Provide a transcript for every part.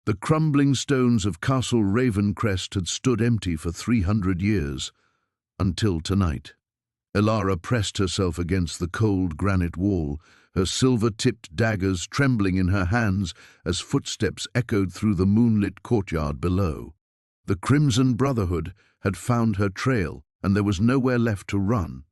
The crumbling stones of Castle Ravencrest had stood empty for 300 years, until tonight. Elara pressed herself against the cold granite wall, her silver-tipped daggers trembling in her hands as footsteps echoed through the moonlit courtyard below. The Crimson Brotherhood had found her trail, and there was nowhere left to run.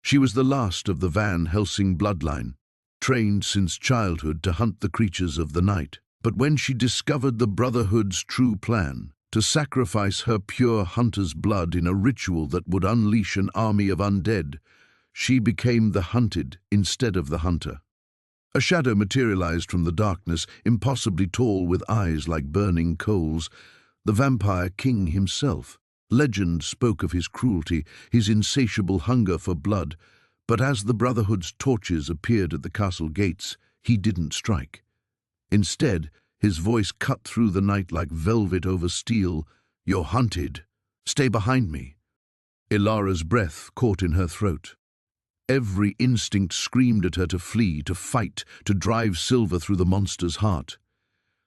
She was the last of the Van Helsing bloodline, trained since childhood to hunt the creatures of the night. But when she discovered the Brotherhood's true plan, to sacrifice her pure hunter's blood in a ritual that would unleash an army of undead, she became the hunted instead of the hunter. A shadow materialized from the darkness, impossibly tall with eyes like burning coals. The Vampire King himself. Legend spoke of his cruelty, his insatiable hunger for blood, but as the Brotherhood's torches appeared at the castle gates, he didn't strike. Instead, his voice cut through the night like velvet over steel. "You're hunted. Stay behind me." Ilara's breath caught in her throat. Every instinct screamed at her to flee, to fight, to drive Silver through the monster's heart.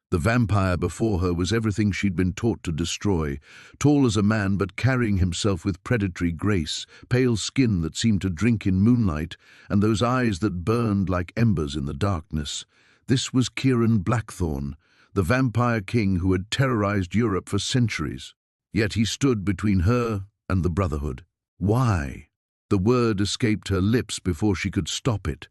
The vampire before her was everything she'd been taught to destroy, tall as a man but carrying himself with predatory grace, pale skin that seemed to drink in moonlight, and those eyes that burned like embers in the darkness. This was Kieran Blackthorn, the Vampire King who had terrorized Europe for centuries. Yet he stood between her and the Brotherhood. Why? The word escaped her lips before she could stop it.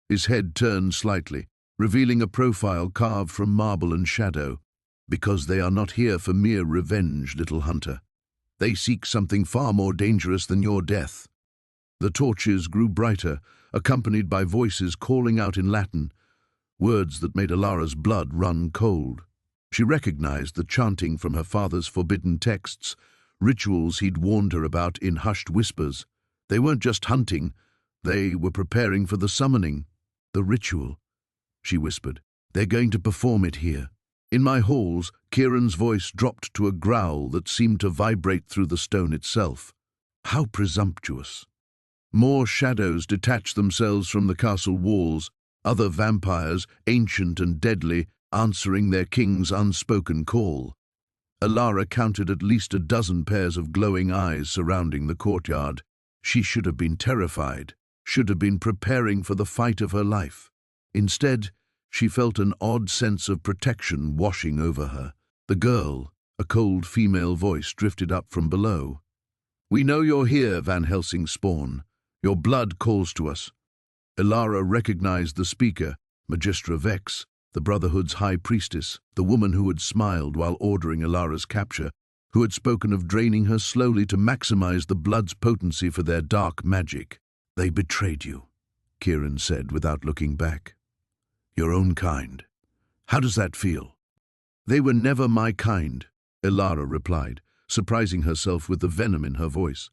His head turned slightly, revealing a profile carved from marble and shadow. "Because they are not here for mere revenge, little hunter. They seek something far more dangerous than your death." The torches grew brighter, accompanied by voices calling out in Latin, words that made Ilara's blood run cold. She recognized the chanting from her father's forbidden texts, rituals he'd warned her about in hushed whispers. They weren't just hunting, they were preparing for the summoning. "The ritual," she whispered. "They're going to perform it here." In my halls, Kieran's voice dropped to a growl that seemed to vibrate through the stone itself. How presumptuous. More shadows detached themselves from the castle walls, other vampires, ancient and deadly, answering their king's unspoken call. Ilara counted at least a dozen pairs of glowing eyes surrounding the courtyard. She should have been terrified, should have been preparing for the fight of her life. Instead, she felt an odd sense of protection washing over her. The girl, a cold female voice, drifted up from below. "We know you're here, Van Helsing spawn. Your blood calls to us." Ilara recognized the speaker, Magistra Vex, the Brotherhood's high priestess, the woman who had smiled while ordering Ilara's capture, who had spoken of draining her slowly to maximize the blood's potency for their dark magic. "They betrayed you," Kieran said without looking back. "Your own kind. How does that feel?" "They were never my kind," Ilara replied, surprising herself with the venom in her voice.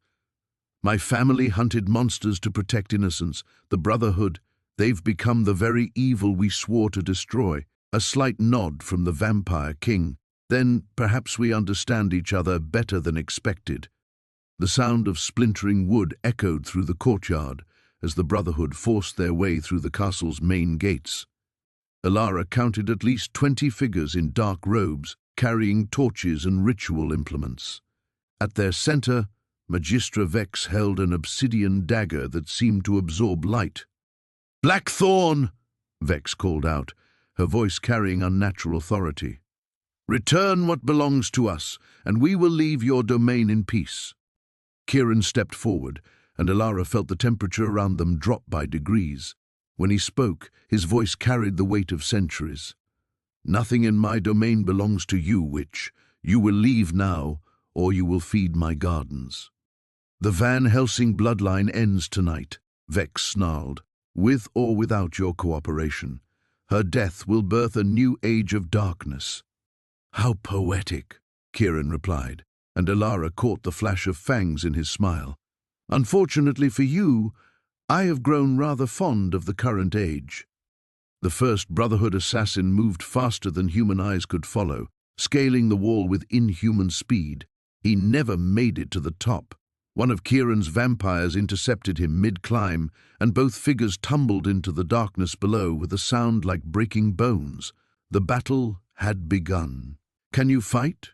"My family hunted monsters to protect innocence. The Brotherhood, they've become the very evil we swore to destroy." A slight nod from the Vampire King. "Then perhaps we understand each other better than expected." The sound of splintering wood echoed through the courtyard as the Brotherhood forced their way through the castle's main gates. Ilara counted at least 20 figures in dark robes, carrying torches and ritual implements. At their center, Magistra Vex held an obsidian dagger that seemed to absorb light. "Blackthorn!" Vex called out, her voice carrying unnatural authority. "Return what belongs to us, and we will leave your domain in peace." Kieran stepped forward, and Ilara felt the temperature around them drop by degrees. When he spoke, his voice carried the weight of centuries. "Nothing in my domain belongs to you, witch. You will leave now, or you will feed my gardens." "The Van Helsing bloodline ends tonight," Vex snarled, "with or without your cooperation. Her death will birth a new age of darkness." "How poetic," Kieran replied, and Ilara caught the flash of fangs in his smile. "Unfortunately for you, I have grown rather fond of the current age." The first Brotherhood assassin moved faster than human eyes could follow, scaling the wall with inhuman speed. He never made it to the top. One of Kieran's vampires intercepted him mid-climb, and both figures tumbled into the darkness below with a sound like breaking bones. The battle had begun. "Can you fight?"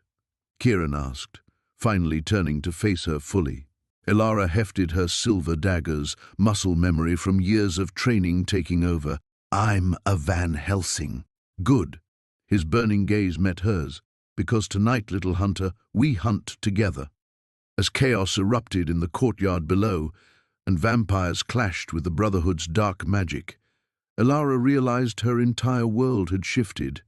Kieran asked, finally turning to face her fully. Elara hefted her silver daggers, muscle memory from years of training taking over. "I'm a Van Helsing." "Good." His burning gaze met hers. "Because tonight, little hunter, we hunt together." As chaos erupted in the courtyard below, and vampires clashed with the Brotherhood's dark magic, Elara realized her entire world had shifted.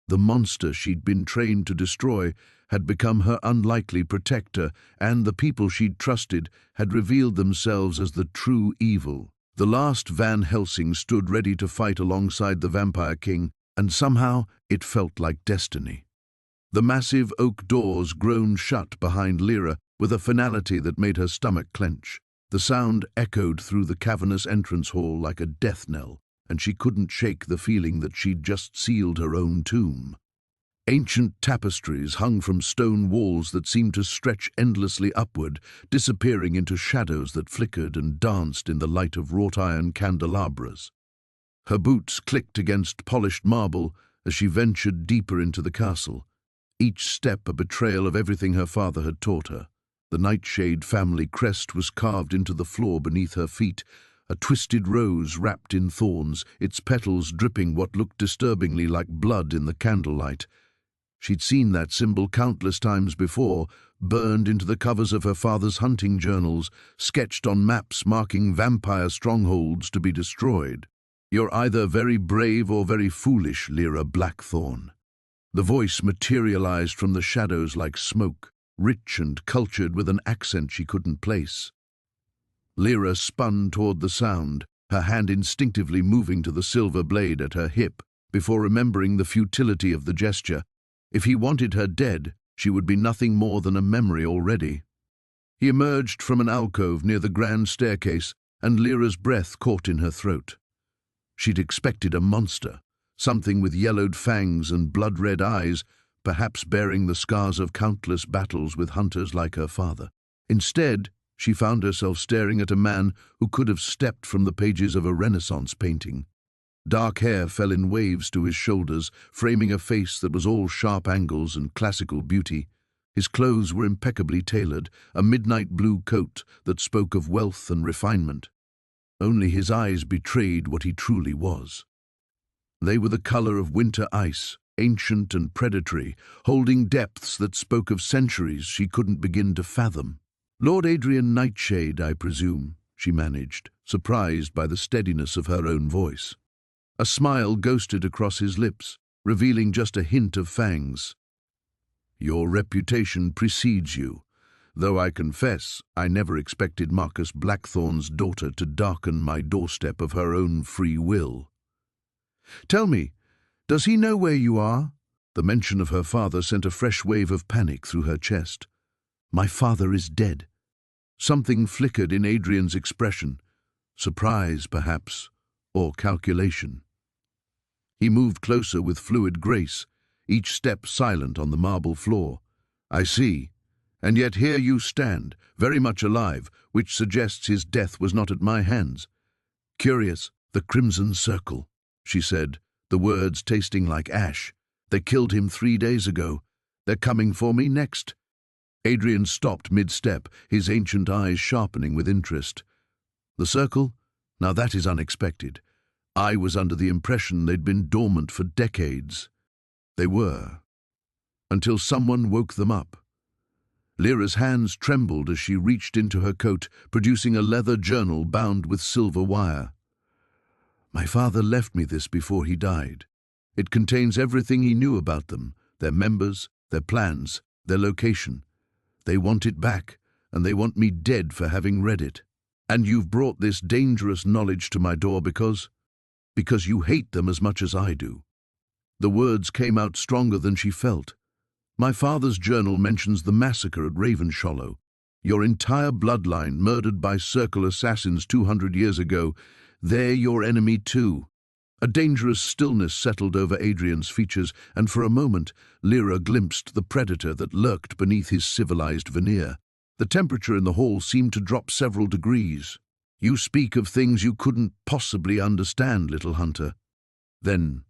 The monster she'd been trained to destroy had become her unlikely protector, and the people she'd trusted had revealed themselves as the true evil. The last Van Helsing stood ready to fight alongside the Vampire King, and somehow it felt like destiny. The massive oak doors groaned shut behind Lyra with a finality that made her stomach clench. The sound echoed through the cavernous entrance hall like a death knell, and she couldn't shake the feeling that she'd just sealed her own tomb. Ancient tapestries hung from stone walls that seemed to stretch endlessly upward, disappearing into shadows that flickered and danced in the light of wrought-iron candelabras. Her boots clicked against polished marble as she ventured deeper into the castle, each step a betrayal of everything her father had taught her. The Nightshade family crest was carved into the floor beneath her feet, a twisted rose wrapped in thorns, its petals dripping what looked disturbingly like blood in the candlelight. She'd seen that symbol countless times before, burned into the covers of her father's hunting journals, sketched on maps marking vampire strongholds to be destroyed. "You're either very brave or very foolish, Lyra Blackthorn." The voice materialized from the shadows like smoke, rich and cultured with an accent she couldn't place. Lyra spun toward the sound, her hand instinctively moving to the silver blade at her hip, before remembering the futility of the gesture. If he wanted her dead, she would be nothing more than a memory already. He emerged from an alcove near the grand staircase, and Lyra's breath caught in her throat. She'd expected a monster, something with yellowed fangs and blood-red eyes, perhaps bearing the scars of countless battles with hunters like her father. Instead, she found herself staring at a man who could have stepped from the pages of a Renaissance painting. Dark hair fell in waves to his shoulders, framing a face that was all sharp angles and classical beauty. His clothes were impeccably tailored, a midnight blue coat that spoke of wealth and refinement. Only his eyes betrayed what he truly was. They were the color of winter ice, ancient and predatory, holding depths that spoke of centuries she couldn't begin to fathom. "Lord Adrian Nightshade, I presume," she managed, surprised by the steadiness of her own voice. A smile ghosted across his lips, revealing just a hint of fangs. "Your reputation precedes you, though I confess I never expected Marcus Blackthorn's daughter to darken my doorstep of her own free will." "Tell me, does he know where you are?" The mention of her father sent a fresh wave of panic through her chest. "My father is dead." Something flickered in Adrian's expression, surprise perhaps, or calculation. He moved closer with fluid grace, each step silent on the marble floor. "I see. And yet here you stand, very much alive, which suggests his death was not at my hands." "Curious, the Crimson Circle," she said, the words tasting like ash. "They killed him 3 days ago. They're coming for me next." Adrian stopped mid-step, his ancient eyes sharpening with interest. "The Circle? Now that is unexpected. I was under the impression they'd been dormant for decades." "They were, until someone woke them up." Lyra's hands trembled as she reached into her coat, producing a leather journal bound with silver wire. "My father left me this before he died. It contains everything he knew about them, their members, their plans, their location. They want it back, and they want me dead for having read it. And you've brought this dangerous knowledge to my door because you hate them as much as I do." The words came out stronger than she felt. "My father's journal mentions the massacre at Ravenshollow. Your entire bloodline murdered by Circle assassins 200 years ago. They're your enemy too." A dangerous stillness settled over Adrian's features, and for a moment Lyra glimpsed the predator that lurked beneath his civilized veneer. The temperature in the hall seemed to drop several degrees. "You speak of things you couldn't possibly understand, little hunter. Then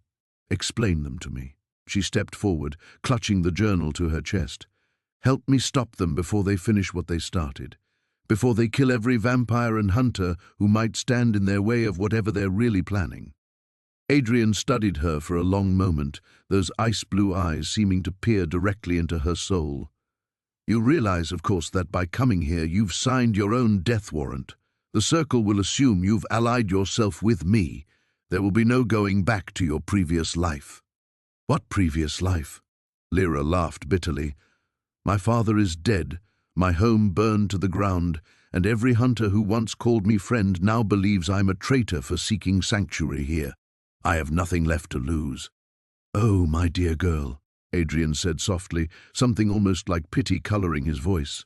explain them to me." She stepped forward, clutching the journal to her chest. "Help me stop them before they finish what they started. Before they kill every vampire and hunter who might stand in their way of whatever they're really planning." Adrian studied her for a long moment, those ice-blue eyes seeming to peer directly into her soul. "You realize, of course, that by coming here you've signed your own death warrant. The Circle will assume you've allied yourself with me. There will be no going back to your previous life." "What previous life?" Lyra laughed bitterly. "My father is dead, my home burned to the ground, and every hunter who once called me friend now believes I'm a traitor for seeking sanctuary here. I have nothing left to lose." "Oh, my dear girl," Adrian said softly, something almost like pity coloring his voice.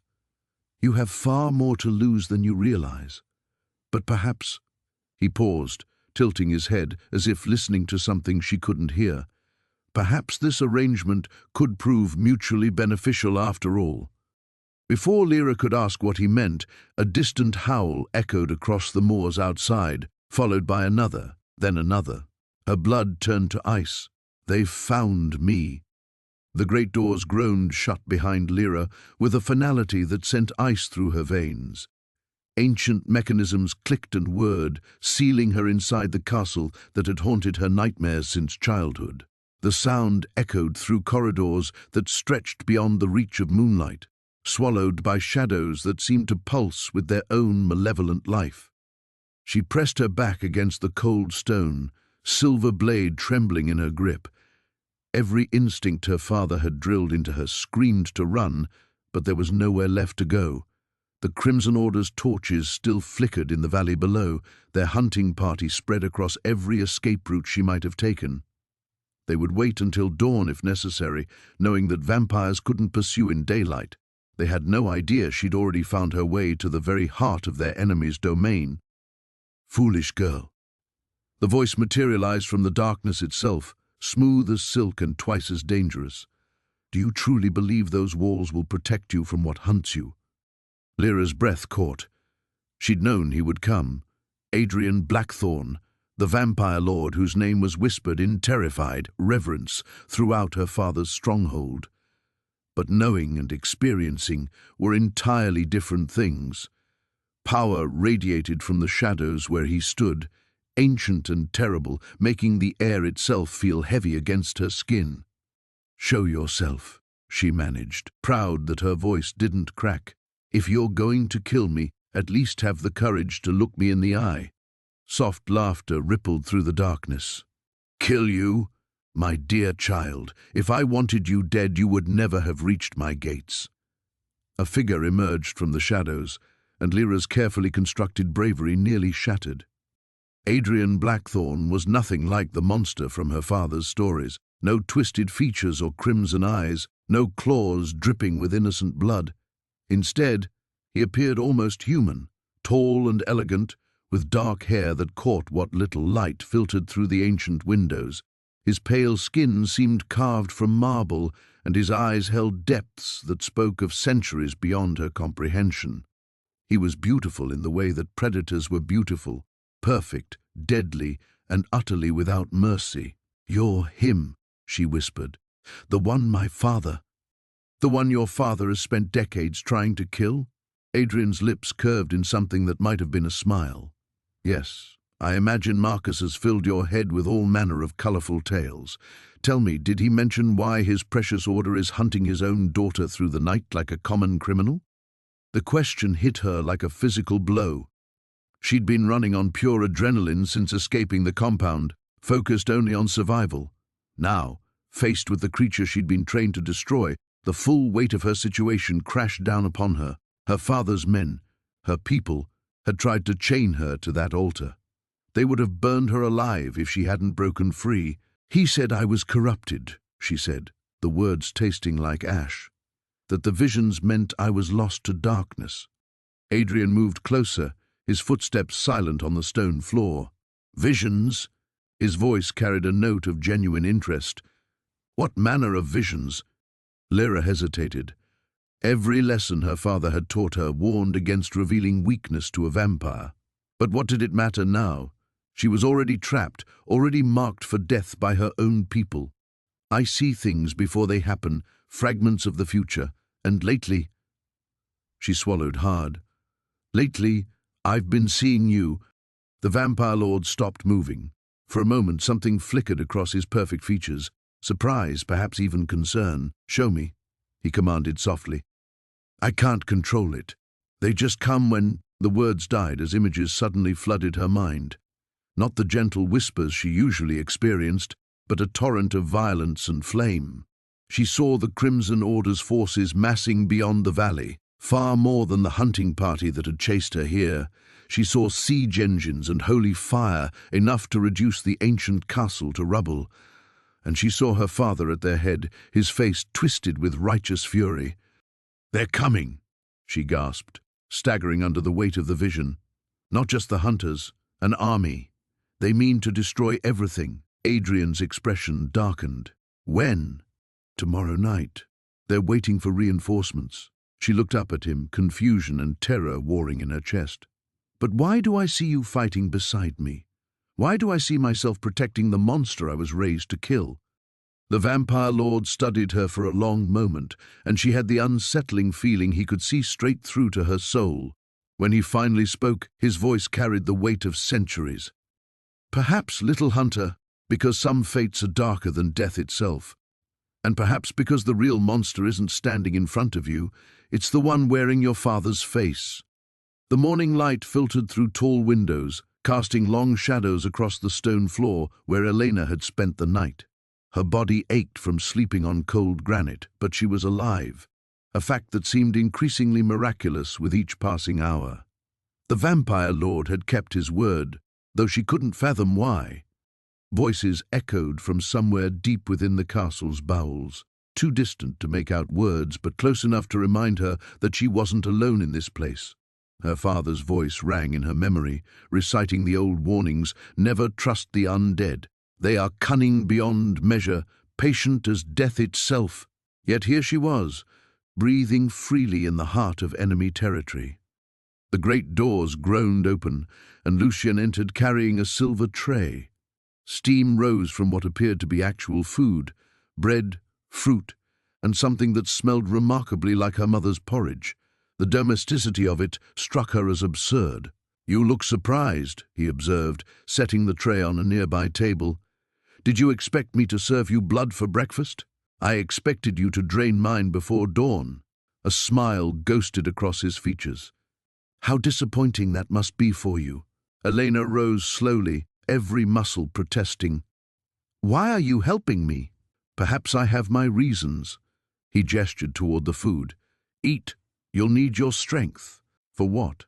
"You have far more to lose than you realize. But perhaps—" He paused, tilting his head as if listening to something she couldn't hear. "Perhaps this arrangement could prove mutually beneficial after all." Before Lyra could ask what he meant, a distant howl echoed across the moors outside, followed by another, then another. Her blood turned to ice. "They've found me." The great doors groaned shut behind Lyra with a finality that sent ice through her veins. Ancient mechanisms clicked and whirred, sealing her inside the castle that had haunted her nightmares since childhood. The sound echoed through corridors that stretched beyond the reach of moonlight, swallowed by shadows that seemed to pulse with their own malevolent life. She pressed her back against the cold stone, silver blade trembling in her grip. Every instinct her father had drilled into her screamed to run, but there was nowhere left to go. The Crimson Order's torches still flickered in the valley below, their hunting party spread across every escape route she might have taken. They would wait until dawn if necessary, knowing that vampires couldn't pursue in daylight. They had no idea she'd already found her way to the very heart of their enemy's domain. "Foolish girl." The voice materialized from the darkness itself, smooth as silk and twice as dangerous. "Do you truly believe those walls will protect you from what hunts you?" Lyra's breath caught. She'd known he would come. Adrian Blackthorn, the vampire lord whose name was whispered in terrified reverence throughout her father's stronghold. But knowing and experiencing were entirely different things. Power radiated from the shadows where he stood, ancient and terrible, making the air itself feel heavy against her skin. "Show yourself," she managed, proud that her voice didn't crack. "If you're going to kill me, at least have the courage to look me in the eye." Soft laughter rippled through the darkness. "Kill you? My dear child, if I wanted you dead, you would never have reached my gates." A figure emerged from the shadows, and Lyra's carefully constructed bravery nearly shattered. Adrian Blackthorn was nothing like the monster from her father's stories. No twisted features or crimson eyes, no claws dripping with innocent blood. Instead, he appeared almost human, tall and elegant, with dark hair that caught what little light filtered through the ancient windows. His pale skin seemed carved from marble, and his eyes held depths that spoke of centuries beyond her comprehension. He was beautiful in the way that predators were beautiful, perfect, deadly, and utterly without mercy. "You're him," she whispered. "The one my father—" "The one your father has spent decades trying to kill?" Adrian's lips curved in something that might have been a smile. "Yes, I imagine Marcus has filled your head with all manner of colorful tales. Tell me, did he mention why his precious order is hunting his own daughter through the night like a common criminal?" The question hit her like a physical blow. She'd been running on pure adrenaline since escaping the compound, focused only on survival. Now, faced with the creature she'd been trained to destroy, the full weight of her situation crashed down upon her. Her father's men, her people, had tried to chain her to that altar. They would have burned her alive if she hadn't broken free. "He said I was corrupted," she said, the words tasting like ash. "That the visions meant I was lost to darkness." Adrian moved closer, his footsteps silent on the stone floor. "Visions?" His voice carried a note of genuine interest. "What manner of visions?" Lyra hesitated. Every lesson her father had taught her warned against revealing weakness to a vampire. But what did it matter now? She was already trapped, already marked for death by her own people. I see things before they happen, fragments of the future, and lately—" She swallowed hard. "Lately, I've been seeing you." The vampire lord stopped moving. For a moment, something flickered across his perfect features. Surprise, perhaps even concern. "Show me," he commanded softly. "I can't control it. They just come when—" The words died as images suddenly flooded her mind. Not the gentle whispers she usually experienced, but a torrent of violence and flame. She saw the Crimson Order's forces massing beyond the valley, far more than the hunting party that had chased her here. She saw siege engines and holy fire, enough to reduce the ancient castle to rubble. And she saw her father at their head, his face twisted with righteous fury. "They're coming," she gasped, staggering under the weight of the vision. "Not just the hunters, an army. They mean to destroy everything." Adrian's expression darkened. "When?" "Tomorrow night. They're waiting for reinforcements." She looked up at him, confusion and terror warring in her chest. "But why do I see you fighting beside me? Why do I see myself protecting the monster I was raised to kill?" The vampire lord studied her for a long moment, and she had the unsettling feeling he could see straight through to her soul. When he finally spoke, his voice carried the weight of centuries. "Perhaps, little hunter, because some fates are darker than death itself. And perhaps because the real monster isn't standing in front of you, it's the one wearing your father's face." The morning light filtered through tall windows, casting long shadows across the stone floor where Elena had spent the night. Her body ached from sleeping on cold granite, but she was alive, a fact that seemed increasingly miraculous with each passing hour. The vampire lord had kept his word, though she couldn't fathom why. Voices echoed from somewhere deep within the castle's bowels, too distant to make out words, but close enough to remind her that she wasn't alone in this place. Her father's voice rang in her memory, reciting the old warnings: "Never trust the undead. They are cunning beyond measure, patient as death itself." Yet here she was, breathing freely in the heart of enemy territory. The great doors groaned open, and Lucien entered carrying a silver tray. Steam rose from what appeared to be actual food: bread, fruit, and something that smelled remarkably like her mother's porridge. The domesticity of it struck her as absurd. "You look surprised," he observed, setting the tray on a nearby table. "Did you expect me to serve you blood for breakfast? I expected you to drain mine before dawn." A smile ghosted across his features. "How disappointing that must be for you." Elena rose slowly, every muscle protesting. "Why are you helping me?" "Perhaps I have my reasons." He gestured toward the food. "Eat. You'll need your strength." "For what?"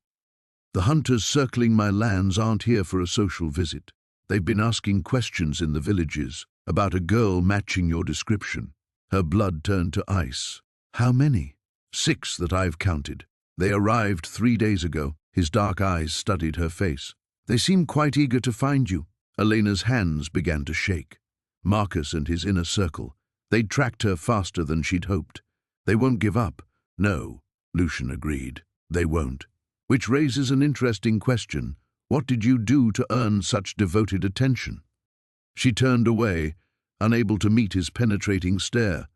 "The hunters circling my lands aren't here for a social visit. They've been asking questions in the villages about a girl matching your description." Her blood turned to ice. "How many?" "6 that I've counted. They arrived 3 days ago." His dark eyes studied her face. "They seem quite eager to find you." Elena's hands began to shake. Marcus and his inner circle. They'd tracked her faster than she'd hoped. "They won't give up." "No," Lucien agreed. "They won't." Which raises an interesting question. What did you do to earn such devoted attention? She turned away, unable to meet his penetrating stare.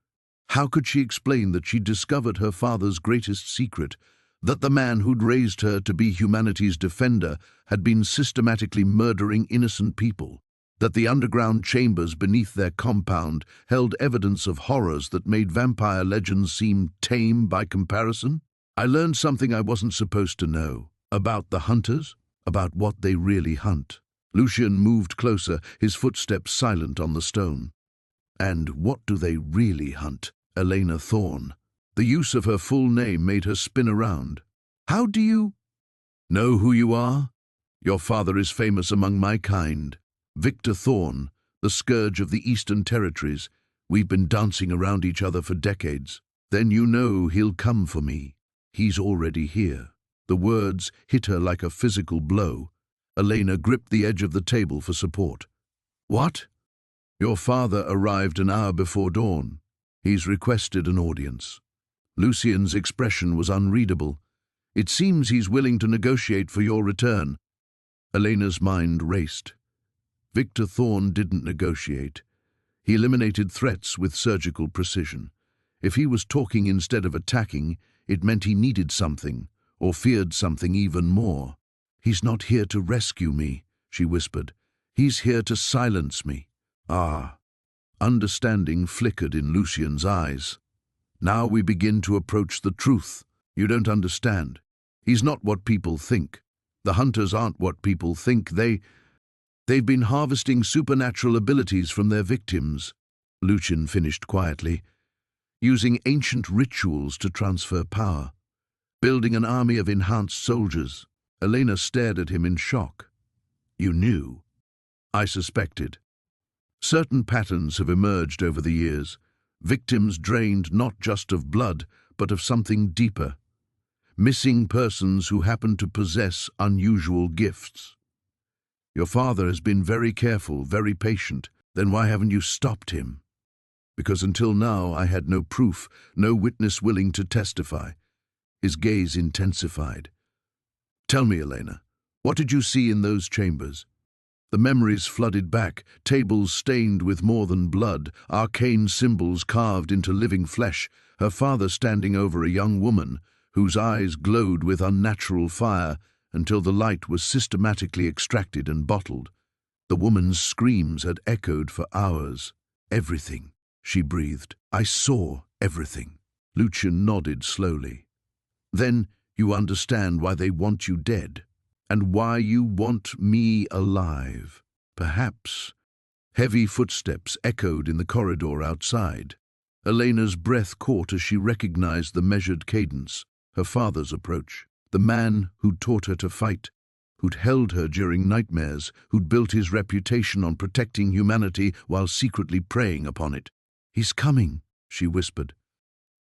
How could she explain that she'd discovered her father's greatest secret, that the man who'd raised her to be humanity's defender had been systematically murdering innocent people, that the underground chambers beneath their compound held evidence of horrors that made vampire legends seem tame by comparison? "I learned something I wasn't supposed to know. About the hunters, about what they really hunt." Lucien moved closer, his footsteps silent on the stone. "And what do they really hunt?" Elena Thorne. The use of her full name made her spin around. "How do you know who you are? Your father is famous among my kind. Victor Thorne, the scourge of the Eastern Territories. We've been dancing around each other for decades. Then you know he'll come for me. He's already here." The words hit her like a physical blow. Elena gripped the edge of the table for support. "What?" "Your father arrived an hour before dawn. He's requested an audience." Lucien's expression was unreadable. "It seems he's willing to negotiate for your return." Elena's mind raced. Victor Thorne didn't negotiate. He eliminated threats with surgical precision. If he was talking instead of attacking, it meant he needed something, or feared something even more. "He's not here to rescue me," she whispered. "He's here to silence me." Ah. Understanding flickered in Lucien's eyes. "Now we begin to approach the truth. You don't understand. He's not what people think. The hunters aren't what people think. They've been harvesting supernatural abilities from their victims," Lucien finished quietly, "using ancient rituals to transfer power, building an army of enhanced soldiers." Elena stared at him in shock. "You knew?" "I suspected. Certain patterns have emerged over the years, victims drained not just of blood, but of something deeper. Missing persons who happen to possess unusual gifts. Your father has been very careful, very patient. Then why haven't you stopped him?" "Because until now I had no proof, no witness willing to testify." His gaze intensified. "Tell me, Elena, what did you see in those chambers?" The memories flooded back, tables stained with more than blood, arcane symbols carved into living flesh, her father standing over a young woman whose eyes glowed with unnatural fire until the light was systematically extracted and bottled. The woman's screams had echoed for hours. "Everything," she breathed. "I saw everything." Lucien nodded slowly. "Then you understand why they want you dead, and why you want me alive. Perhaps." Heavy footsteps echoed in the corridor outside. Elena's breath caught as she recognized the measured cadence, her father's approach. The man who'd taught her to fight, who'd held her during nightmares, who'd built his reputation on protecting humanity while secretly preying upon it. "He's coming," she whispered.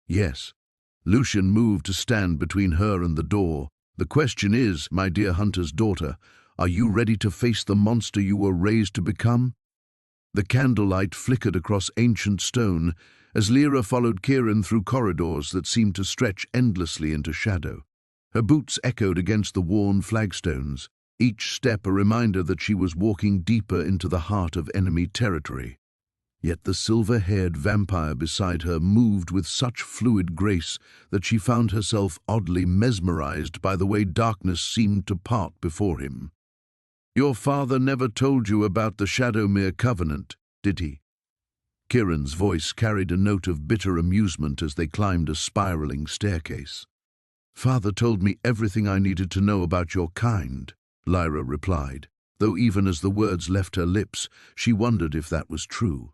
"Yes." Lucien moved to stand between her and the door. "The question is, my dear hunter's daughter, are you ready to face the monster you were raised to become?" The candlelight flickered across ancient stone as Lyra followed Kieran through corridors that seemed to stretch endlessly into shadow. Her boots echoed against the worn flagstones, each step a reminder that she was walking deeper into the heart of enemy territory. Yet the silver-haired vampire beside her moved with such fluid grace that she found herself oddly mesmerized by the way darkness seemed to part before him. "Your father never told you about the Shadowmere Covenant, did he?" Kieran's voice carried a note of bitter amusement as they climbed a spiraling staircase. "Father told me everything I needed to know about your kind," Lyra replied, though even as the words left her lips, she wondered if that was true.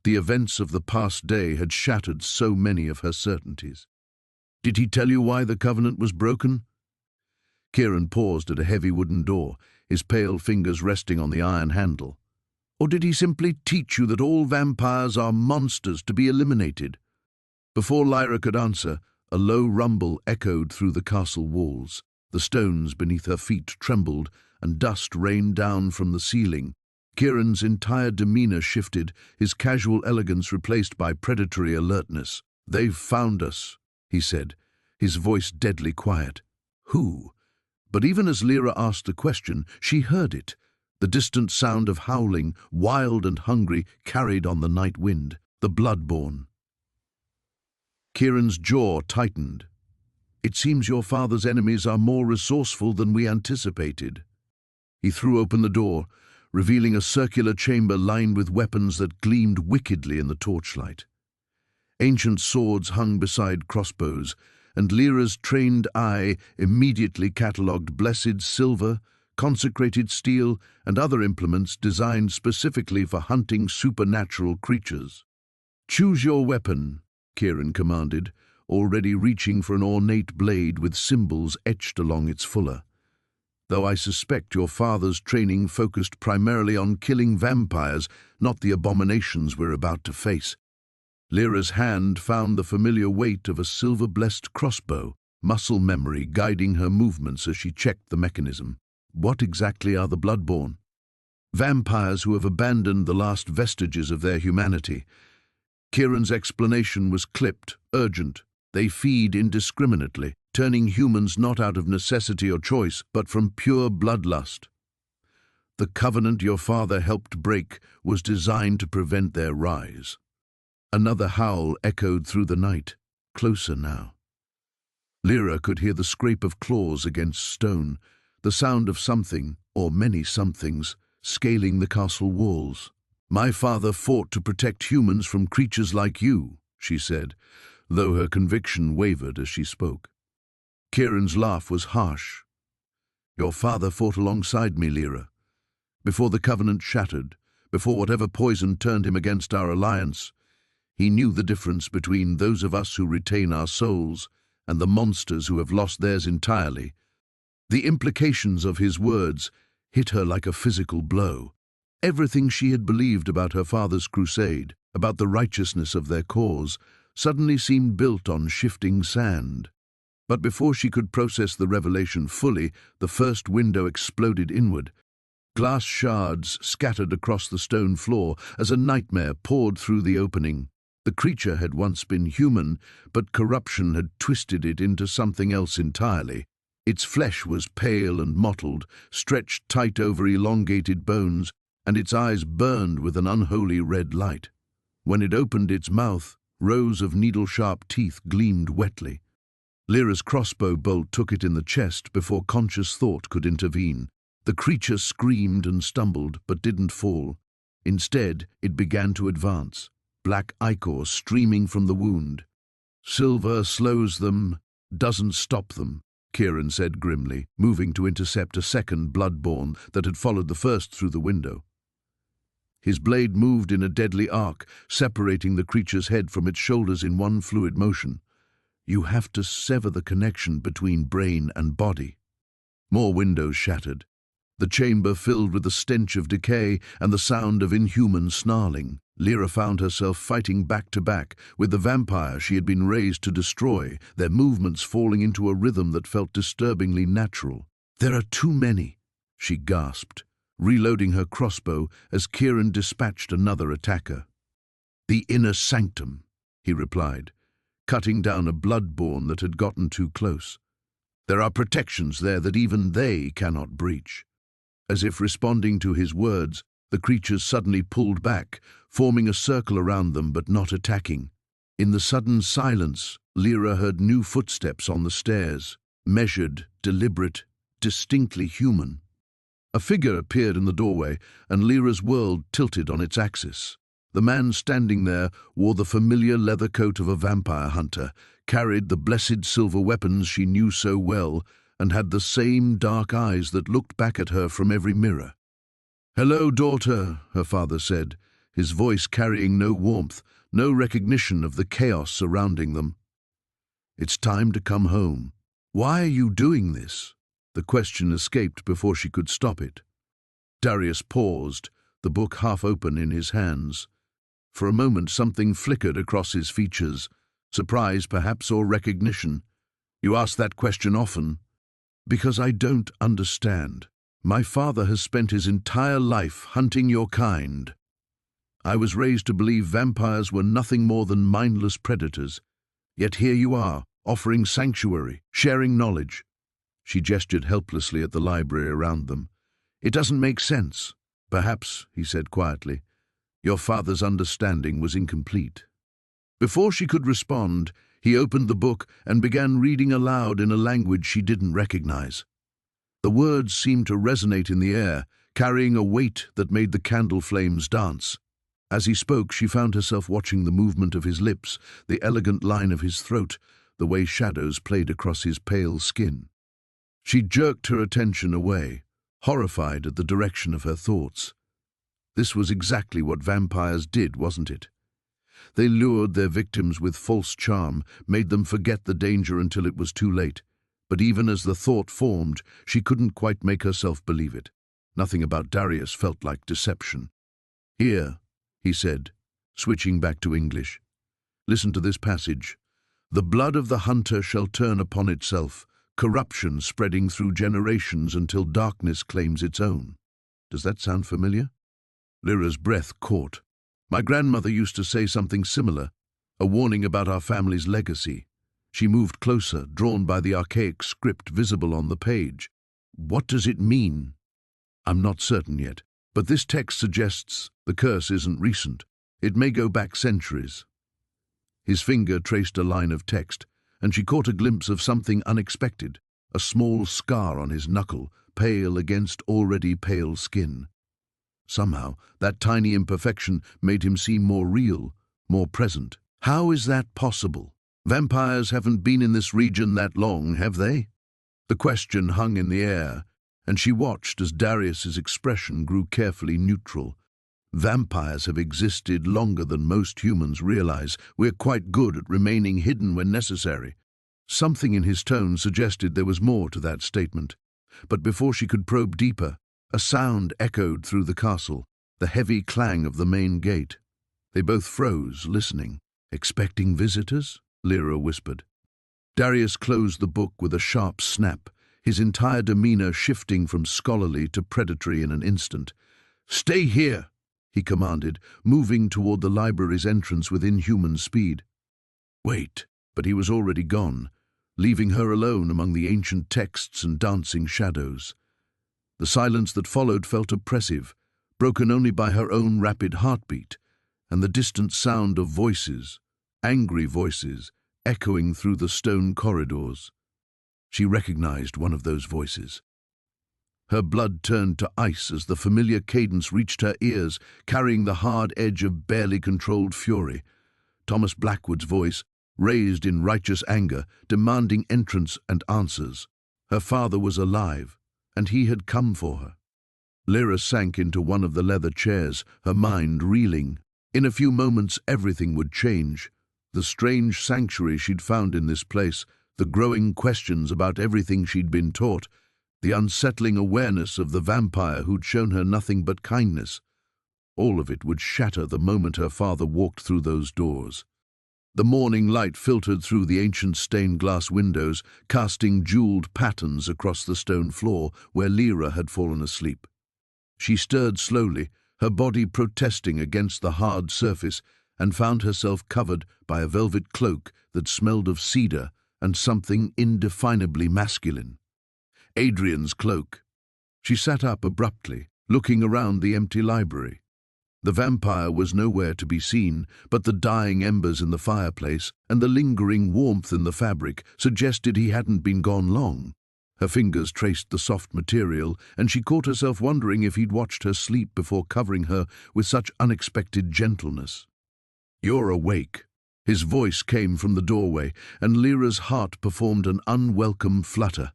The events of the past day had shattered so many of her certainties. "Did he tell you why the covenant was broken?" Kieran paused at a heavy wooden door, his pale fingers resting on the iron handle. "Or did he simply teach you that all vampires are monsters to be eliminated?" Before Lyra could answer, a low rumble echoed through the castle walls. The stones beneath her feet trembled, and dust rained down from the ceiling. Kieran's entire demeanor shifted, his casual elegance replaced by predatory alertness. "They've found us," he said, his voice deadly quiet. "Who?" But even as Lyra asked the question, she heard it. The distant sound of howling, wild and hungry, carried on the night wind. The Bloodborne. Kieran's jaw tightened. "It seems your father's enemies are more resourceful than we anticipated." He threw open the door, revealing a circular chamber lined with weapons that gleamed wickedly in the torchlight. Ancient swords hung beside crossbows, and Lyra's trained eye immediately catalogued blessed silver, consecrated steel, and other implements designed specifically for hunting supernatural creatures. "Choose your weapon," Kieran commanded, already reaching for an ornate blade with symbols etched along its fuller. "Though I suspect your father's training focused primarily on killing vampires, not the abominations we're about to face." Lyra's hand found the familiar weight of a silver-blessed crossbow, muscle memory guiding her movements as she checked the mechanism. "What exactly are the Bloodborne?" "Vampires who have abandoned the last vestiges of their humanity." Kieran's explanation was clipped, urgent. "They feed indiscriminately, turning humans not out of necessity or choice, but from pure bloodlust." The covenant your father helped break was designed to prevent their rise. Another howl echoed through the night, closer now. Lyra could hear the scrape of claws against stone, the sound of something, or many somethings, scaling the castle walls. "My father fought to protect humans from creatures like you," she said, though her conviction wavered as she spoke. Kieran's laugh was harsh. "Your father fought alongside me, Lyra. Before the covenant shattered, before whatever poison turned him against our alliance, he knew the difference between those of us who retain our souls and the monsters who have lost theirs entirely." The implications of his words hit her like a physical blow. Everything she had believed about her father's crusade, about the righteousness of their cause, suddenly seemed built on shifting sand. But before she could process the revelation fully, the first window exploded inward. Glass shards scattered across the stone floor as a nightmare poured through the opening. The creature had once been human, but corruption had twisted it into something else entirely. Its flesh was pale and mottled, stretched tight over elongated bones, and its eyes burned with an unholy red light. When it opened its mouth, rows of needle-sharp teeth gleamed wetly. Lyra's crossbow bolt took it in the chest before conscious thought could intervene. The creature screamed and stumbled, but didn't fall. Instead, it began to advance, black ichor streaming from the wound. "Silver slows them, doesn't stop them," Kieran said grimly, moving to intercept a second bloodborne that had followed the first through the window. His blade moved in a deadly arc, separating the creature's head from its shoulders in one fluid motion. "You have to sever the connection between brain and body." More windows shattered. The chamber filled with the stench of decay and the sound of inhuman snarling. Lyra found herself fighting back to back with the vampire she had been raised to destroy, their movements falling into a rhythm that felt disturbingly natural. "There are too many," she gasped, reloading her crossbow as Kieran dispatched another attacker. "The inner sanctum," he replied, cutting down a bloodborne that had gotten too close. "There are protections there that even they cannot breach." As if responding to his words, the creatures suddenly pulled back, forming a circle around them but not attacking. In the sudden silence, Lyra heard new footsteps on the stairs, measured, deliberate, distinctly human. A figure appeared in the doorway, and Lyra's world tilted on its axis. The man standing there wore the familiar leather coat of a vampire hunter, carried the blessed silver weapons she knew so well, and had the same dark eyes that looked back at her from every mirror. "Hello, daughter," her father said, his voice carrying no warmth, no recognition of the chaos surrounding them. "It's time to come home." "Why are you doing this?" The question escaped before she could stop it. Darius paused, the book half open in his hands. For a moment something flickered across his features, surprise perhaps, or recognition. "You ask that question often." "Because I don't understand. My father has spent his entire life hunting your kind. I was raised to believe vampires were nothing more than mindless predators. Yet here you are, offering sanctuary, sharing knowledge." She gestured helplessly at the library around them. "It doesn't make sense." "Perhaps," he said quietly, "your father's understanding was incomplete." Before she could respond, he opened the book and began reading aloud in a language she didn't recognize. The words seemed to resonate in the air, carrying a weight that made the candle flames dance. As he spoke, she found herself watching the movement of his lips, the elegant line of his throat, the way shadows played across his pale skin. She jerked her attention away, horrified at the direction of her thoughts. This was exactly what vampires did, wasn't it? They lured their victims with false charm, made them forget the danger until it was too late. But even as the thought formed, she couldn't quite make herself believe it. Nothing about Darius felt like deception. "Here," he said, switching back to English. "Listen to this passage. 'The blood of the hunter shall turn upon itself, corruption spreading through generations until darkness claims its own.' Does that sound familiar?" Lyra's breath caught. "My grandmother used to say something similar, a warning about our family's legacy." She moved closer, drawn by the archaic script visible on the page. "What does it mean?" I'm not certain yet, but this text suggests the curse isn't recent. It may go back centuries. His finger traced a line of text, and she caught a glimpse of something unexpected, a small scar on his knuckle, pale against already pale skin. Somehow, that tiny imperfection made him seem more real, more present. How is that possible? Vampires haven't been in this region that long, have they? The question hung in the air, and she watched as Darius's expression grew carefully neutral. Vampires have existed longer than most humans realize. We're quite good at remaining hidden when necessary. Something in his tone suggested there was more to that statement. But before she could probe deeper, a sound echoed through the castle, the heavy clang of the main gate. They both froze, listening. "Expecting visitors?" Lyra whispered. Darius closed the book with a sharp snap, his entire demeanor shifting from scholarly to predatory in an instant. "Stay here," he commanded, moving toward the library's entrance with inhuman speed. "Wait," but he was already gone, leaving her alone among the ancient texts and dancing shadows. The silence that followed felt oppressive, broken only by her own rapid heartbeat, and the distant sound of voices, angry voices, echoing through the stone corridors. She recognized one of those voices. Her blood turned to ice as the familiar cadence reached her ears, carrying the hard edge of barely controlled fury. Thomas Blackwood's voice, raised in righteous anger, demanding entrance and answers. Her father was alive, and he had come for her. Lyra sank into one of the leather chairs, her mind reeling. In a few moments everything would change. The strange sanctuary she'd found in this place, the growing questions about everything she'd been taught, the unsettling awareness of the vampire who'd shown her nothing but kindness. All of it would shatter the moment her father walked through those doors. The morning light filtered through the ancient stained glass windows, casting jeweled patterns across the stone floor where Lyra had fallen asleep. She stirred slowly, her body protesting against the hard surface, and found herself covered by a velvet cloak that smelled of cedar and something indefinably masculine. Adrian's cloak. She sat up abruptly, looking around the empty library. The vampire was nowhere to be seen, but the dying embers in the fireplace and the lingering warmth in the fabric suggested he hadn't been gone long. Her fingers traced the soft material, and she caught herself wondering if he'd watched her sleep before covering her with such unexpected gentleness. "You're awake." His voice came from the doorway, and Lyra's heart performed an unwelcome flutter.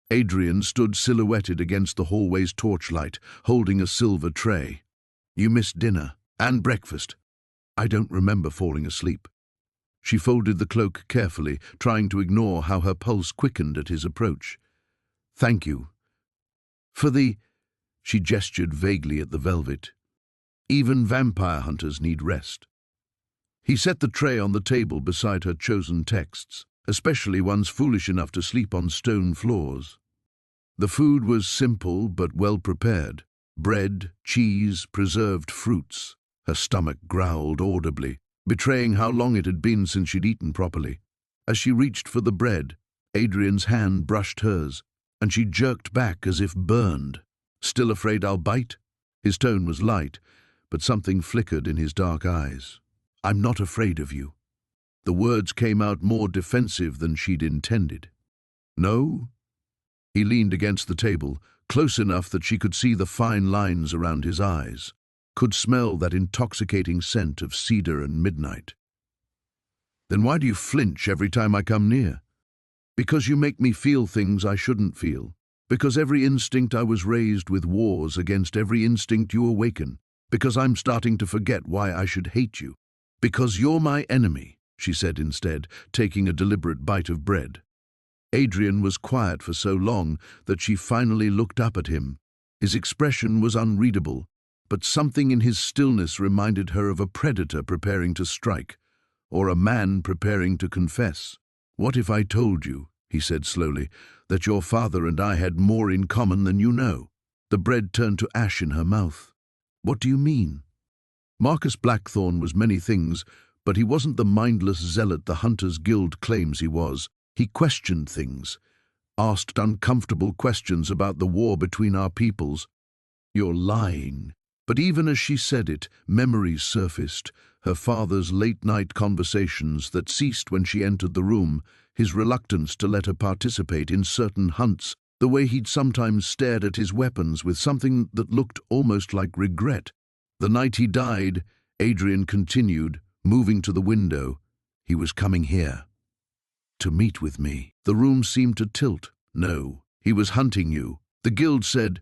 Adrian stood silhouetted against the hallway's torchlight, holding a silver tray. "You missed dinner and breakfast." "I don't remember falling asleep." She folded the cloak carefully, trying to ignore how her pulse quickened at his approach. "Thank you. For the—" She gestured vaguely at the velvet. "Even vampire hunters need rest." He set the tray on the table beside her chosen texts, especially ones foolish enough to sleep on stone floors. The food was simple but well prepared. Bread, cheese, preserved fruits. Her stomach growled audibly, betraying how long it had been since she'd eaten properly. As she reached for the bread, Adrian's hand brushed hers, and she jerked back as if burned. "Still afraid I'll bite?" His tone was light, but something flickered in his dark eyes. "I'm not afraid of you." The words came out more defensive than she'd intended. "No?" He leaned against the table, close enough that she could see the fine lines around his eyes, could smell that intoxicating scent of cedar and midnight. "Then why do you flinch every time I come near?" "Because you make me feel things I shouldn't feel. Because every instinct I was raised with wars against every instinct you awaken. Because I'm starting to forget why I should hate you. Because you're my enemy," she said instead, taking a deliberate bite of bread. Adrian was quiet for so long that she finally looked up at him. His expression was unreadable, but something in his stillness reminded her of a predator preparing to strike, or a man preparing to confess. "What if I told you," he said slowly, "that your father and I had more in common than you know?" The bread turned to ash in her mouth. "What do you mean?" Marcus Blackthorne was many things, but he wasn't the mindless zealot the Hunters Guild claims he was. He questioned things, asked uncomfortable questions about the war between our peoples, You're lying." But even as she said it, memories surfaced, her father's late-night conversations that ceased when she entered the room, his reluctance to let her participate in certain hunts, the way he'd sometimes stared at his weapons with something that looked almost like regret. The night he died, Adrian continued, moving to the window. He was coming here. To meet with me. The room seemed to tilt. No, he was hunting you. The guild said,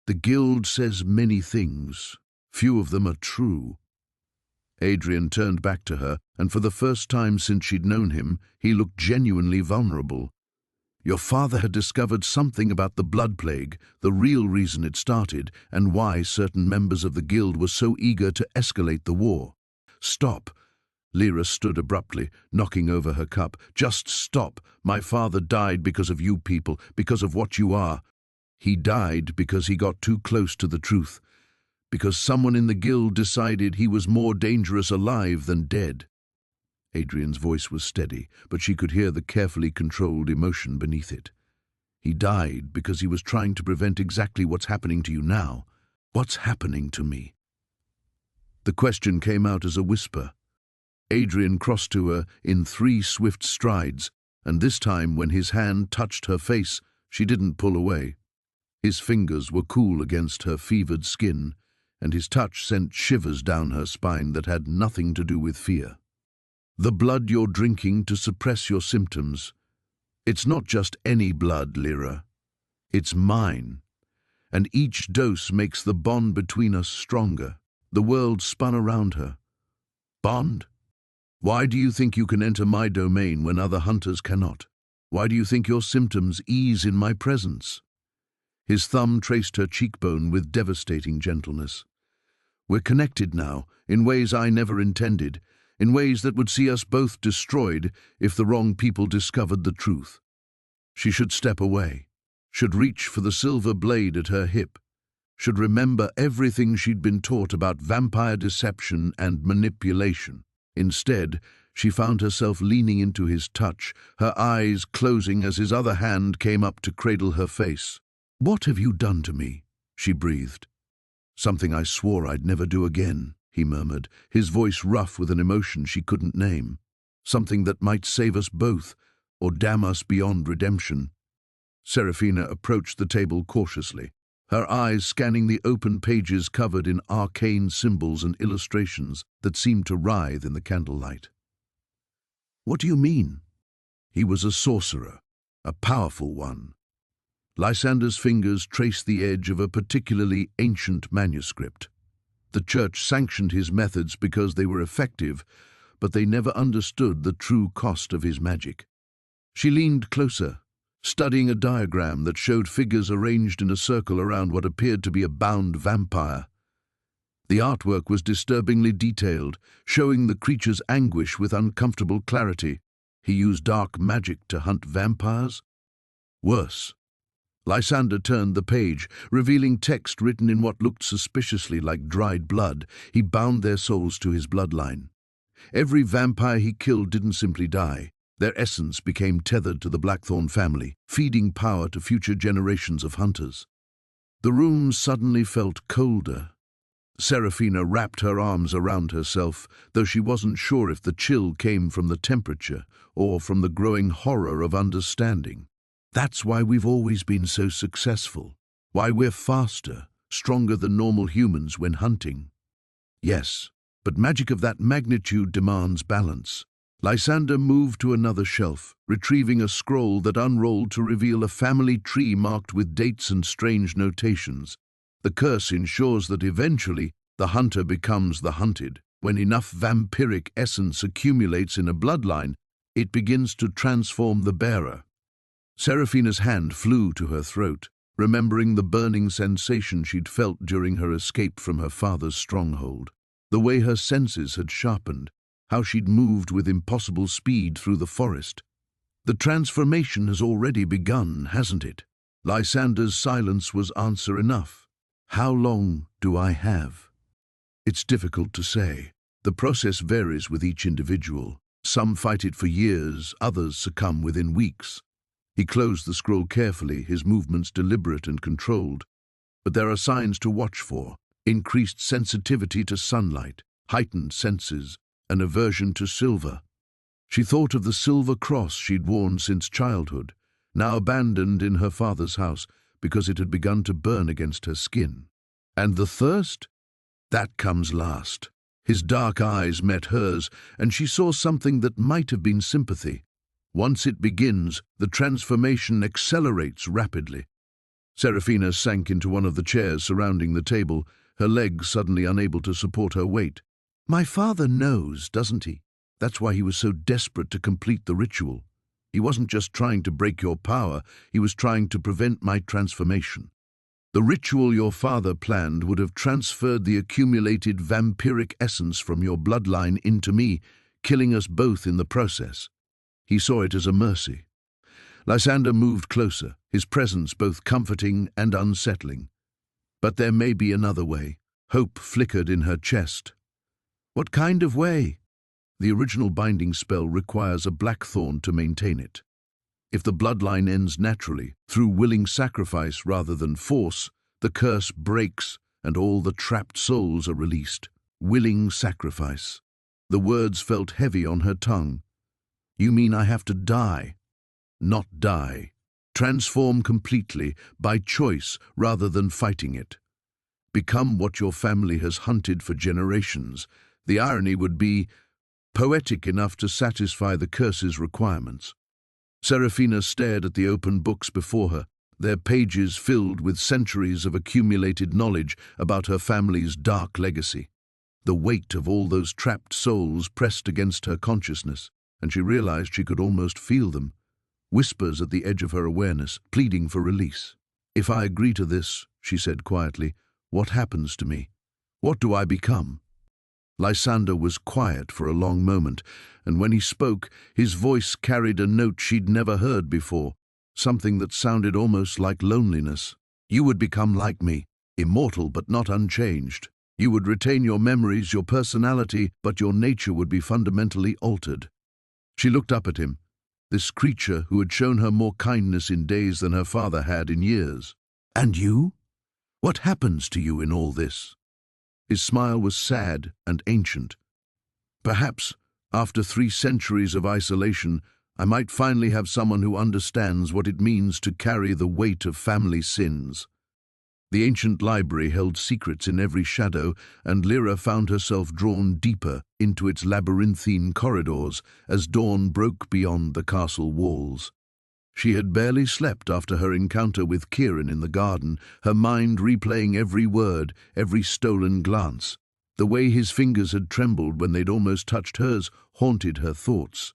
"The guild says many things. Few of them are true." Adrian turned back to her, and for the first time since she'd known him, he looked genuinely vulnerable. Your father had discovered something about the blood plague, the real reason it started, and why certain members of the guild were so eager to escalate the war. "Stop." Lyra stood abruptly, knocking over her cup. "Just stop. My father died because of you people, because of what you are. He died because he got too close to the truth, because someone in the guild decided he was more dangerous alive than dead." Adrian's voice was steady, but she could hear the carefully controlled emotion beneath it. "He died because he was trying to prevent exactly what's happening to you now. What's happening to me?" The question came out as a whisper. Adrian crossed to her in 3 swift strides, and this time when his hand touched her face, she didn't pull away. His fingers were cool against her fevered skin, and his touch sent shivers down her spine that had nothing to do with fear. "The blood you're drinking to suppress your symptoms. It's not just any blood, Lyra. It's mine. And each dose makes the bond between us stronger." The world spun around her. "Bond? Why do you think you can enter my domain when other hunters cannot? Why do you think your symptoms ease in my presence?" His thumb traced her cheekbone with devastating gentleness. "We're connected now, in ways I never intended, in ways that would see us both destroyed if the wrong people discovered the truth." She should step away, should reach for the silver blade at her hip, should remember everything she'd been taught about vampire deception and manipulation. Instead, she found herself leaning into his touch, her eyes closing as his other hand came up to cradle her face. "What have you done to me?" she breathed. "Something I swore I'd never do again," he murmured, his voice rough with an emotion she couldn't name. "Something that might save us both, or damn us beyond redemption." Serafina approached the table cautiously, her eyes scanning the open pages covered in arcane symbols and illustrations that seemed to writhe in the candlelight. "What do you mean?" He was a sorcerer, a powerful one. Lysander's fingers traced the edge of a particularly ancient manuscript. The church sanctioned his methods because they were effective, but they never understood the true cost of his magic. She leaned closer, studying a diagram that showed figures arranged in a circle around what appeared to be a bound vampire. The artwork was disturbingly detailed, showing the creature's anguish with uncomfortable clarity. He used dark magic to hunt vampires? Worse. Lysander turned the page, revealing text written in what looked suspiciously like dried blood. He bound their souls to his bloodline. Every vampire he killed didn't simply die. Their essence became tethered to the Blackthorn family, feeding power to future generations of hunters. The room suddenly felt colder. Serafina wrapped her arms around herself, though she wasn't sure if the chill came from the temperature or from the growing horror of understanding. "That's why we've always been so successful. Why we're faster, stronger than normal humans when hunting." "Yes, but magic of that magnitude demands balance." Lysander moved to another shelf, retrieving a scroll that unrolled to reveal a family tree marked with dates and strange notations. The curse ensures that eventually the hunter becomes the hunted. When enough vampiric essence accumulates in a bloodline, it begins to transform the bearer. Serafina's hand flew to her throat, remembering the burning sensation she'd felt during her escape from her father's stronghold. The way her senses had sharpened, how she'd moved with impossible speed through the forest. "The transformation has already begun, hasn't it?" Lysander's silence was answer enough. "How long do I have?" "It's difficult to say. The process varies with each individual. Some fight it for years, others succumb within weeks." He closed the scroll carefully, his movements deliberate and controlled. but there are signs to watch for: increased sensitivity to sunlight, heightened senses, an aversion to silver. She thought of the silver cross she'd worn since childhood, now abandoned in her father's house because it had begun to burn against her skin. And the thirst? That comes last. His dark eyes met hers, and she saw something that might have been sympathy. Once it begins, the transformation accelerates rapidly. Serafina sank into one of the chairs surrounding the table, her legs suddenly unable to support her weight. "My father knows, doesn't he? That's why he was so desperate to complete the ritual. He wasn't just trying to break your power, he was trying to prevent my transformation. The ritual your father planned would have transferred the accumulated vampiric essence from your bloodline into me, killing us both in the process. He saw it as a mercy." Lysander moved closer, his presence both comforting and unsettling. "But there may be another way." Hope flickered in her chest. "What kind of way?" "The original binding spell requires a blackthorn to maintain it. If the bloodline ends naturally, through willing sacrifice rather than force, the curse breaks and all the trapped souls are released." Willing sacrifice. The words felt heavy on her tongue. "You mean I have to die?" "Not die. Transform completely, by choice rather than fighting it. Become what your family has hunted for generations. The irony would be poetic enough to satisfy the curse's requirements." Serafina stared at the open books before her, their pages filled with centuries of accumulated knowledge about her family's dark legacy. The weight of all those trapped souls pressed against her consciousness, and she realized she could almost feel them, whispers at the edge of her awareness, pleading for release. "If I agree to this," she said quietly, "what happens to me? What do I become?" Lysander was quiet for a long moment, and when he spoke, his voice carried a note she'd never heard before, something that sounded almost like loneliness. "You would become like me, immortal but not unchanged. You would retain your memories, your personality, but your nature would be fundamentally altered." She looked up at him, this creature who had shown her more kindness in days than her father had in years. "And you? What happens to you in all this?" His smile was sad and ancient. "Perhaps, after 3 centuries of isolation, I might finally have someone who understands what it means to carry the weight of family sins." The ancient library held secrets in every shadow, and Lyra found herself drawn deeper into its labyrinthine corridors as dawn broke beyond the castle walls. She had barely slept after her encounter with Kieran in the garden, her mind replaying every word, every stolen glance. The way his fingers had trembled when they'd almost touched hers haunted her thoughts.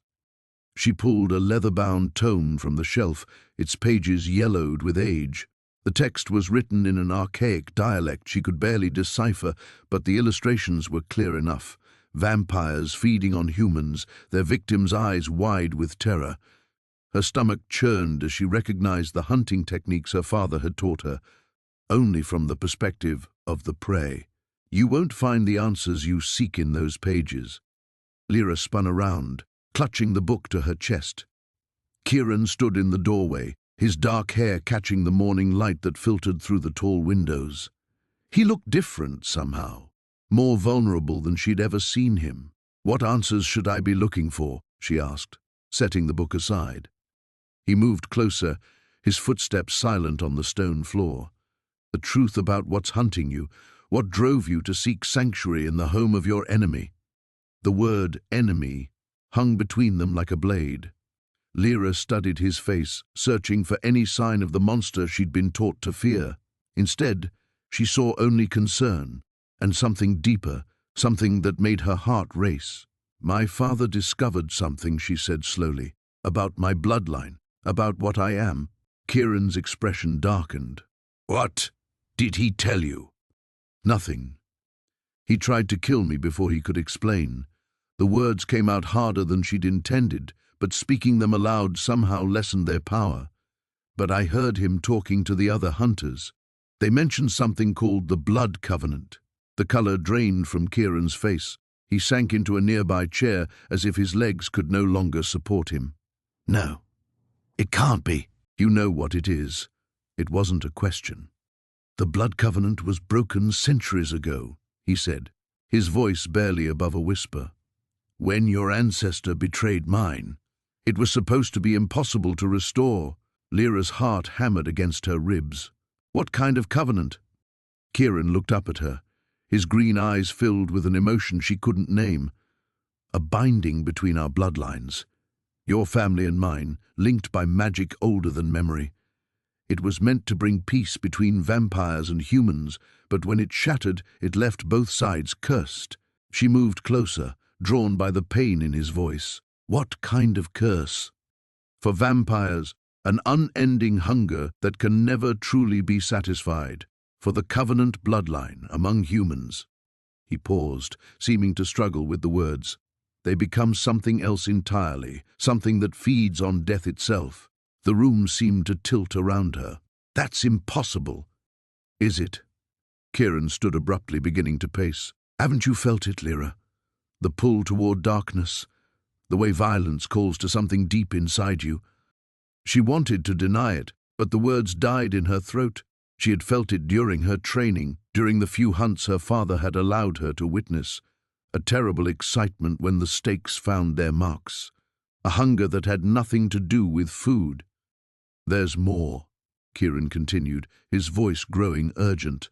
She pulled a leather-bound tome from the shelf, its pages yellowed with age. The text was written in an archaic dialect she could barely decipher, but the illustrations were clear enough. Vampires feeding on humans, their victims' eyes wide with terror. Her stomach churned as she recognized the hunting techniques her father had taught her, only from the perspective of the prey. "You won't find the answers you seek in those pages." Lyra spun around, clutching the book to her chest. Kieran stood in the doorway, his dark hair catching the morning light that filtered through the tall windows. He looked different somehow, more vulnerable than she'd ever seen him. "What answers should I be looking for?" she asked, setting the book aside. He moved closer, his footsteps silent on the stone floor. "The truth about what's hunting you, what drove you to seek sanctuary in the home of your enemy." The word enemy hung between them like a blade. Lyra studied his face, searching for any sign of the monster she'd been taught to fear. Instead, she saw only concern, and something deeper, something that made her heart race. "My father discovered something," she said slowly, "about my bloodline. About what I am." Kieran's expression darkened. "What did he tell you?" "Nothing. He tried to kill me before he could explain." The words came out harder than she'd intended, but speaking them aloud somehow lessened their power. "But I heard him talking to the other hunters. They mentioned something called the Blood Covenant." The color drained from Kieran's face. He sank into a nearby chair as if his legs could no longer support him. "No. It can't be." "You know what it is." It wasn't a question. The blood covenant was broken centuries ago, he said, his voice barely above a whisper. When your ancestor betrayed mine, it was supposed to be impossible to restore. Lyra's heart hammered against her ribs. What kind of covenant? Kieran looked up at her, his green eyes filled with an emotion she couldn't name. A binding between our bloodlines. Your family and mine, linked by magic older than memory. It was meant to bring peace between vampires and humans, but when it shattered, it left both sides cursed. She moved closer, drawn by the pain in his voice. What kind of curse? For vampires, an unending hunger that can never truly be satisfied. For the covenant bloodline among humans. He paused, seeming to struggle with the words. They become something else entirely, something that feeds on death itself. The room seemed to tilt around her. That's impossible. Is it? Kieran stood abruptly, beginning to pace. Haven't you felt it, Lyra? The pull toward darkness, the way violence calls to something deep inside you. She wanted to deny it, but the words died in her throat. She had felt it during her training, during the few hunts her father had allowed her to witness. A terrible excitement when the stakes found their marks. A hunger that had nothing to do with food. There's more, Kieran continued, his voice growing urgent.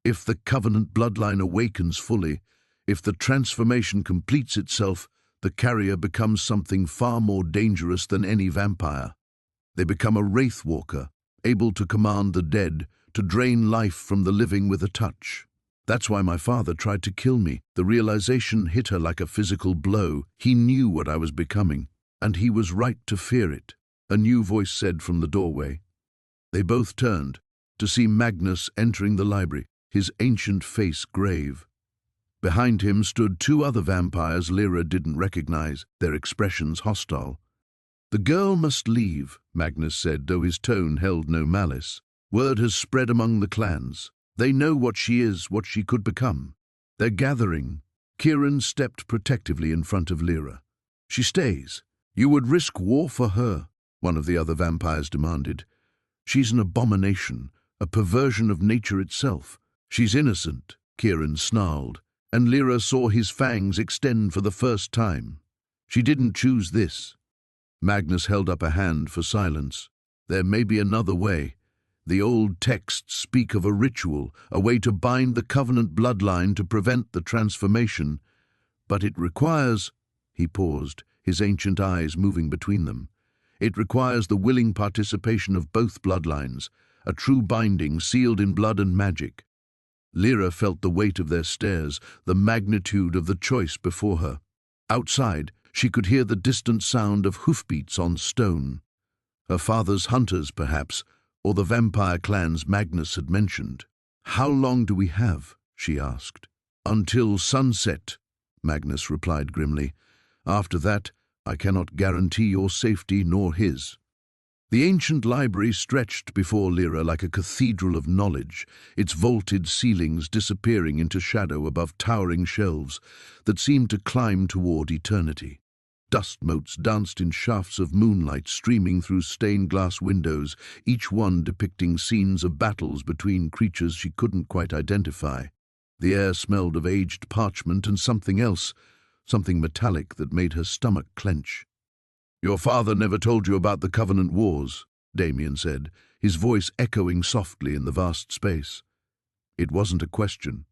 If the covenant bloodline awakens fully, if the transformation completes itself, the carrier becomes something far more dangerous than any vampire. They become a wraith walker, able to command the dead, to drain life from the living with a touch. That's why my father tried to kill me. The realization hit her like a physical blow. He knew what I was becoming, and he was right to fear it. A new voice said from the doorway. They both turned, to see Magnus entering the library, his ancient face grave. Behind him stood two other vampires Lyra didn't recognize, their expressions hostile. The girl must leave, Magnus said, though his tone held no malice. Word has spread among the clans. They know what she is, what she could become. They're gathering. Kieran stepped protectively in front of Lyra. She stays. You would risk war for her, one of the other vampires demanded. She's an abomination, a perversion of nature itself. She's innocent, Kieran snarled, and Lyra saw his fangs extend for the first time. She didn't choose this. Magnus held up a hand for silence. There may be another way. The old texts speak of a ritual, a way to bind the covenant bloodline to prevent the transformation. But it requires, he paused, his ancient eyes moving between them. It requires the willing participation of both bloodlines, a true binding sealed in blood and magic. Lyra felt the weight of their stares, the magnitude of the choice before her. Outside, she could hear the distant sound of hoofbeats on stone. Her father's hunters, perhaps, or the vampire clans Magnus had mentioned. How long do we have? She asked. Until sunset, Magnus replied grimly. After that, I cannot guarantee your safety nor his. The ancient library stretched before Lyra like a cathedral of knowledge, its vaulted ceilings disappearing into shadow above towering shelves that seemed to climb toward eternity. Dust motes danced in shafts of moonlight streaming through stained glass windows, each one depicting scenes of battles between creatures she couldn't quite identify. The air smelled of aged parchment and something else, something metallic that made her stomach clench. Your father never told you about the Covenant Wars, Damien said, his voice echoing softly in the vast space. It wasn't a question.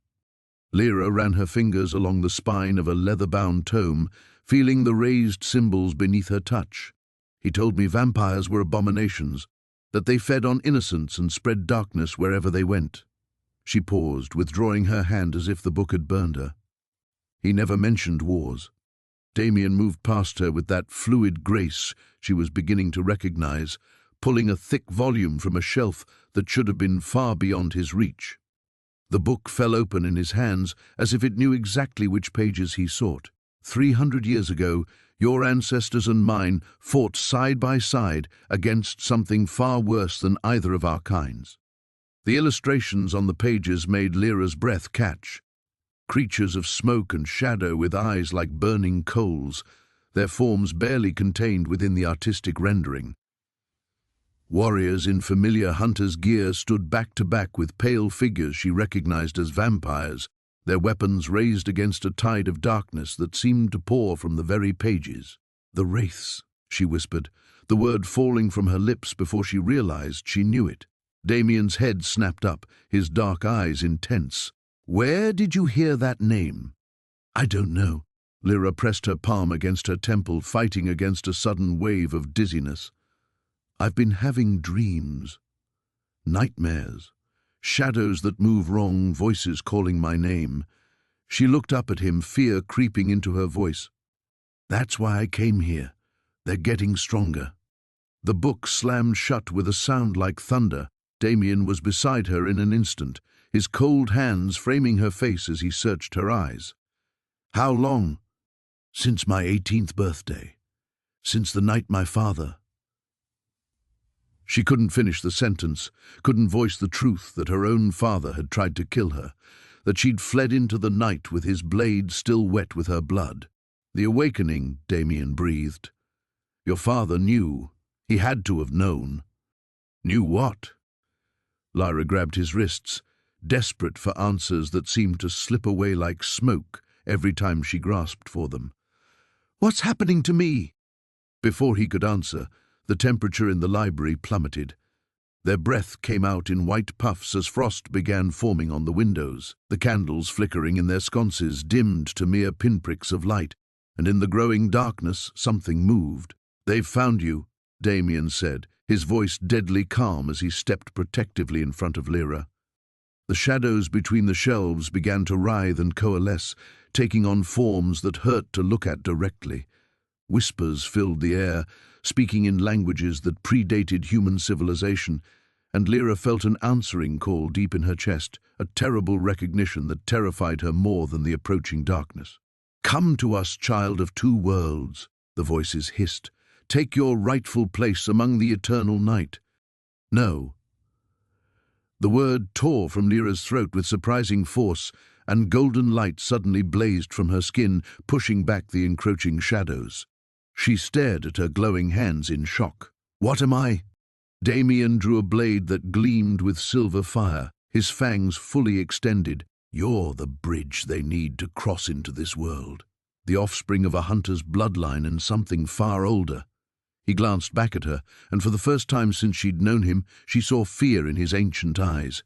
Lyra ran her fingers along the spine of a leather-bound tome, feeling the raised symbols beneath her touch. He told me vampires were abominations, that they fed on innocence and spread darkness wherever they went. She paused, withdrawing her hand as if the book had burned her. He never mentioned wars. Damien moved past her with that fluid grace she was beginning to recognize, pulling a thick volume from a shelf that should have been far beyond his reach. The book fell open in his hands as if it knew exactly which pages he sought. 300 years ago, your ancestors and mine fought side by side against something far worse than either of our kinds. The illustrations on the pages made Lyra's breath catch. Creatures of smoke and shadow with eyes like burning coals, their forms barely contained within the artistic rendering. Warriors in familiar hunter's gear stood back to back with pale figures she recognized as vampires, their weapons raised against a tide of darkness that seemed to pour from the very pages. "The wraiths," she whispered, the word falling from her lips before she realized she knew it. Damien's head snapped up, his dark eyes intense. "Where did you hear that name?" "I don't know." Lyra pressed her palm against her temple, fighting against a sudden wave of dizziness. "I've been having dreams. Nightmares. Shadows that move wrong, voices calling my name." She looked up at him, fear creeping into her voice. "That's why I came here. They're getting stronger." The book slammed shut with a sound like thunder. Damien was beside her in an instant, his cold hands framing her face as he searched her eyes. "How long?" "Since my 18th birthday. Since the night my father—" She couldn't finish the sentence, couldn't voice the truth that her own father had tried to kill her, that she'd fled into the night with his blade still wet with her blood. "The awakening," Damien breathed. "Your father knew. He had to have known." "Knew what?" Lyra grabbed his wrists, desperate for answers that seemed to slip away like smoke every time she grasped for them. "What's happening to me?" Before he could answer, the temperature in the library plummeted. Their breath came out in white puffs as frost began forming on the windows. The candles flickering in their sconces dimmed to mere pinpricks of light, and in the growing darkness something moved. "They've found you," Damien said, his voice deadly calm as he stepped protectively in front of Lyra. The shadows between the shelves began to writhe and coalesce, taking on forms that hurt to look at directly. Whispers filled the air, speaking in languages that predated human civilization, and Lyra felt an answering call deep in her chest, a terrible recognition that terrified her more than the approaching darkness. "Come to us, child of two worlds," the voices hissed. "Take your rightful place among the eternal night." "No." The word tore from Lyra's throat with surprising force, and golden light suddenly blazed from her skin, pushing back the encroaching shadows. She stared at her glowing hands in shock. "What am I?" Damien drew a blade that gleamed with silver fire, his fangs fully extended. "You're the bridge they need to cross into this world. The offspring of a hunter's bloodline and something far older." He glanced back at her, and for the first time since she'd known him, she saw fear in his ancient eyes.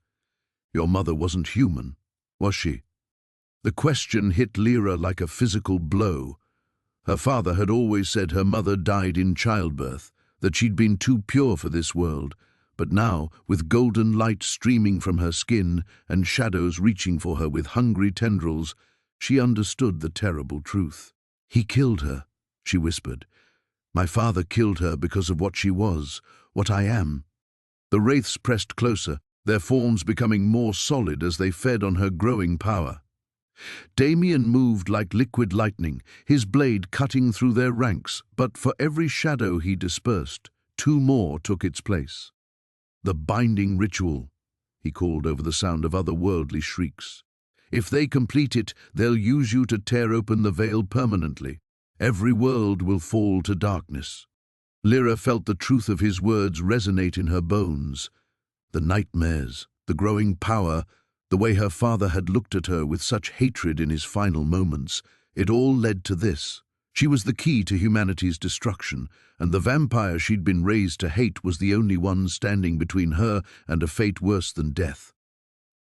"Your mother wasn't human, was she?" The question hit Lyra like a physical blow. Her father had always said her mother died in childbirth, that she'd been too pure for this world, but now, with golden light streaming from her skin and shadows reaching for her with hungry tendrils, she understood the terrible truth. "He killed her," she whispered. "My father killed her because of what she was, what I am." The wraiths pressed closer, their forms becoming more solid as they fed on her growing power. Damien moved like liquid lightning, his blade cutting through their ranks, but for every shadow he dispersed, two more took its place. "The binding ritual," he called over the sound of otherworldly shrieks. "If they complete it, they'll use you to tear open the veil permanently. Every world will fall to darkness." Lyra felt the truth of his words resonate in her bones. The nightmares, the growing power, the way her father had looked at her with such hatred in his final moments, it all led to this. She was the key to humanity's destruction, and the vampire she'd been raised to hate was the only one standing between her and a fate worse than death.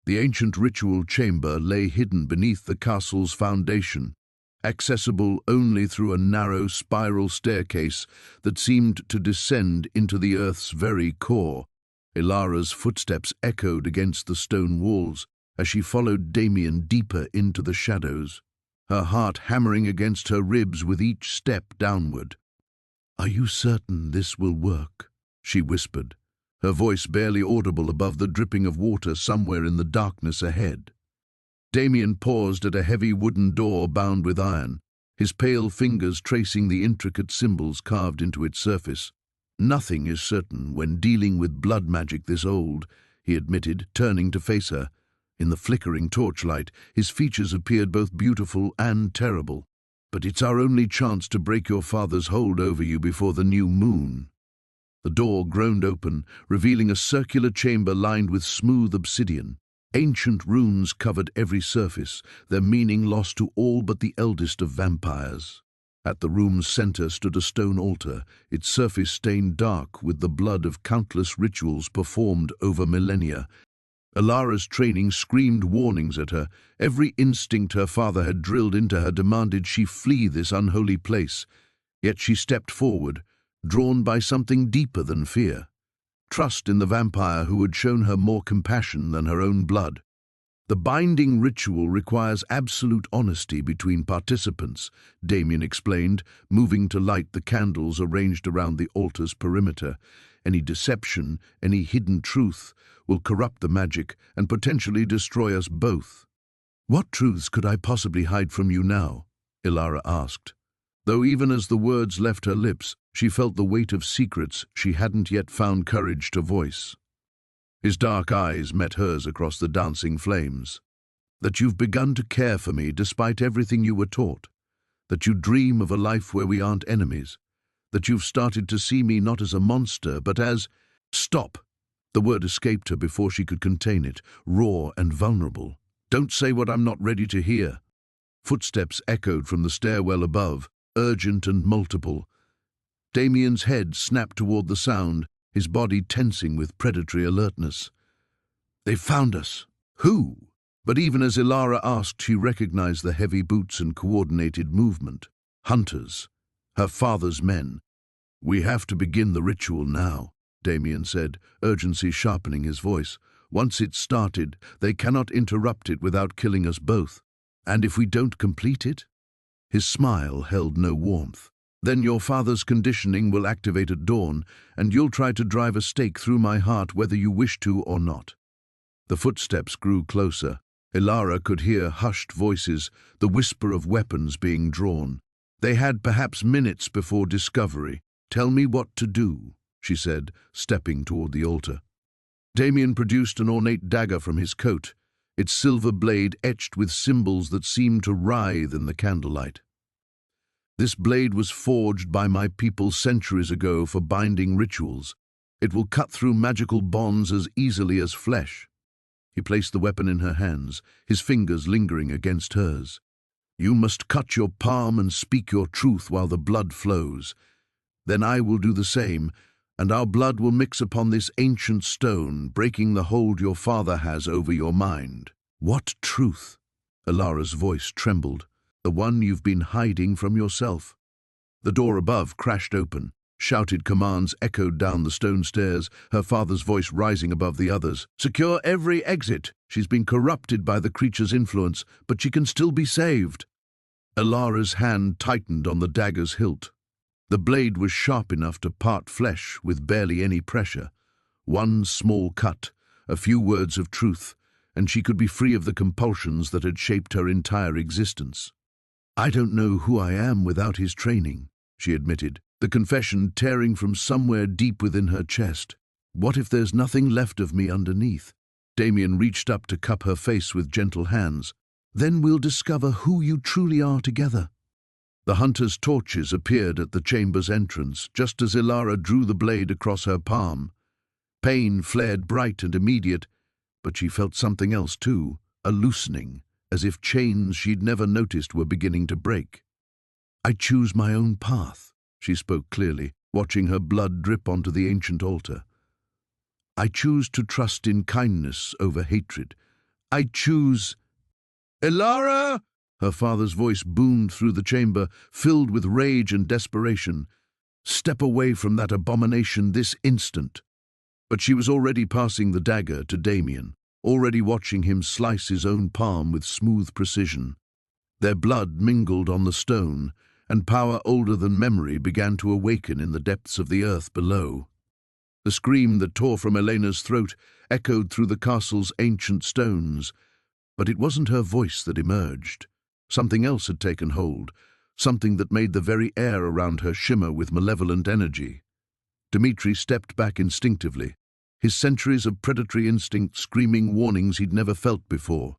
The ancient ritual chamber lay hidden beneath the castle's foundation, accessible only through a narrow spiral staircase that seemed to descend into the earth's very core. Ilara's footsteps echoed against the stone walls as she followed Damien deeper into the shadows, her heart hammering against her ribs with each step downward. "Are you certain this will work?" she whispered, her voice barely audible above the dripping of water somewhere in the darkness ahead. Damien paused at a heavy wooden door bound with iron, his pale fingers tracing the intricate symbols carved into its surface. "Nothing is certain when dealing with blood magic this old," he admitted, turning to face her. In the flickering torchlight, his features appeared both beautiful and terrible. "But it's our only chance to break your father's hold over you before the new moon." The door groaned open, revealing a circular chamber lined with smooth obsidian. Ancient runes covered every surface, their meaning lost to all but the eldest of vampires. At the room's center stood a stone altar, its surface stained dark with the blood of countless rituals performed over millennia. Alara's training screamed warnings at her. Every instinct her father had drilled into her demanded she flee this unholy place. Yet she stepped forward, drawn by something deeper than fear. Trust in the vampire who had shown her more compassion than her own blood. The binding ritual requires absolute honesty between participants, Damien explained, moving to light the candles arranged around the altar's perimeter. Any deception, any hidden truth, will corrupt the magic and potentially destroy us both. What truths could I possibly hide from you now? Ilara asked. Though even as the words left her lips, she felt the weight of secrets she hadn't yet found courage to voice. His dark eyes met hers across the dancing flames. That you've begun to care for me despite everything you were taught. That you dream of a life where we aren't enemies. That you've started to see me not as a monster, but as— Stop! The word escaped her before she could contain it, raw and vulnerable. Don't say what I'm not ready to hear. Footsteps echoed from the stairwell above, urgent and multiple. Damien's head snapped toward the sound, his body tensing with predatory alertness. They've found us. Who? But even as Ilara asked, she recognized the heavy boots and coordinated movement. Hunters. Her father's men. We have to begin the ritual now, Damien said, urgency sharpening his voice. Once it's started, they cannot interrupt it without killing us both. And if we don't complete it? His smile held no warmth. Then your father's conditioning will activate at dawn, and you'll try to drive a stake through my heart whether you wish to or not. The footsteps grew closer. Ilara could hear hushed voices, the whisper of weapons being drawn. They had perhaps minutes before discovery. Tell me what to do, she said, stepping toward the altar. Damien produced an ornate dagger from his coat, its silver blade etched with symbols that seemed to writhe in the candlelight. This blade was forged by my people centuries ago for binding rituals. It will cut through magical bonds as easily as flesh. He placed the weapon in her hands, his fingers lingering against hers. You must cut your palm and speak your truth while the blood flows. Then I will do the same, and our blood will mix upon this ancient stone, breaking the hold your father has over your mind. What truth? Ilara's voice trembled. The one you've been hiding from yourself. The door above crashed open. Shouted commands echoed down the stone stairs, her father's voice rising above the others. Secure every exit. She's been corrupted by the creature's influence, but she can still be saved. Ilara's hand tightened on the dagger's hilt. The blade was sharp enough to part flesh with barely any pressure. One small cut, a few words of truth, and she could be free of the compulsions that had shaped her entire existence. I don't know who I am without his training, she admitted, the confession tearing from somewhere deep within her chest. What if there's nothing left of me underneath? Damien reached up to cup her face with gentle hands. Then we'll discover who you truly are together. The hunter's torches appeared at the chamber's entrance, just as Ilara drew the blade across her palm. Pain flared bright and immediate, but she felt something else too, a loosening, as if chains she'd never noticed were beginning to break. I choose my own path, she spoke clearly, watching her blood drip onto the ancient altar. I choose to trust in kindness over hatred. I choose— Ilara! Her father's voice boomed through the chamber, filled with rage and desperation. Step away from that abomination this instant. But she was already passing the dagger to Damien, already watching him slice his own palm with smooth precision. Their blood mingled on the stone, and power older than memory began to awaken in the depths of the earth below. The scream that tore from Elena's throat echoed through the castle's ancient stones, but it wasn't her voice that emerged. Something else had taken hold, something that made the very air around her shimmer with malevolent energy. Dmitri stepped back instinctively, his centuries of predatory instinct screaming warnings he'd never felt before.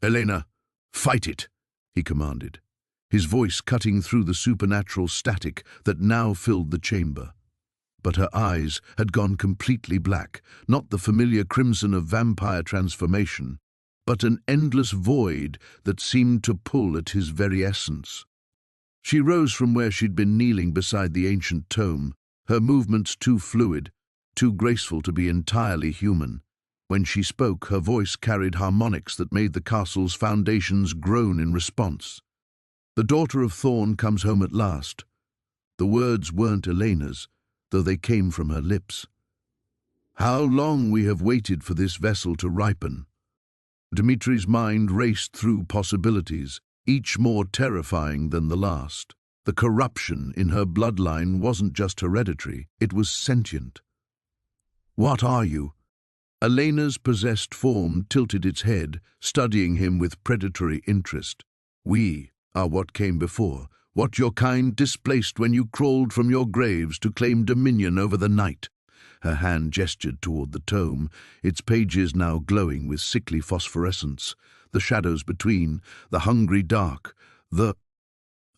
Elena, fight it, he commanded, his voice cutting through the supernatural static that now filled the chamber. but her eyes had gone completely black, not the familiar crimson of vampire transformation, but an endless void that seemed to pull at his very essence. She rose from where she'd been kneeling beside the ancient tome, her movements too fluid, too graceful to be entirely human. When she spoke, her voice carried harmonics that made the castle's foundations groan in response. "The daughter of Thorn comes home at last." The words weren't Elena's, though they came from her lips. "How long we have waited for this vessel to ripen." Dimitri's mind raced through possibilities, each more terrifying than the last. The corruption in her bloodline wasn't just hereditary, it was sentient. "What are you?" Elena's possessed form tilted its head, studying him with predatory interest. "We are what came before, what your kind displaced when you crawled from your graves to claim dominion over the night." Her hand gestured toward the tome, its pages now glowing with sickly phosphorescence, the shadows between, the hungry dark, the—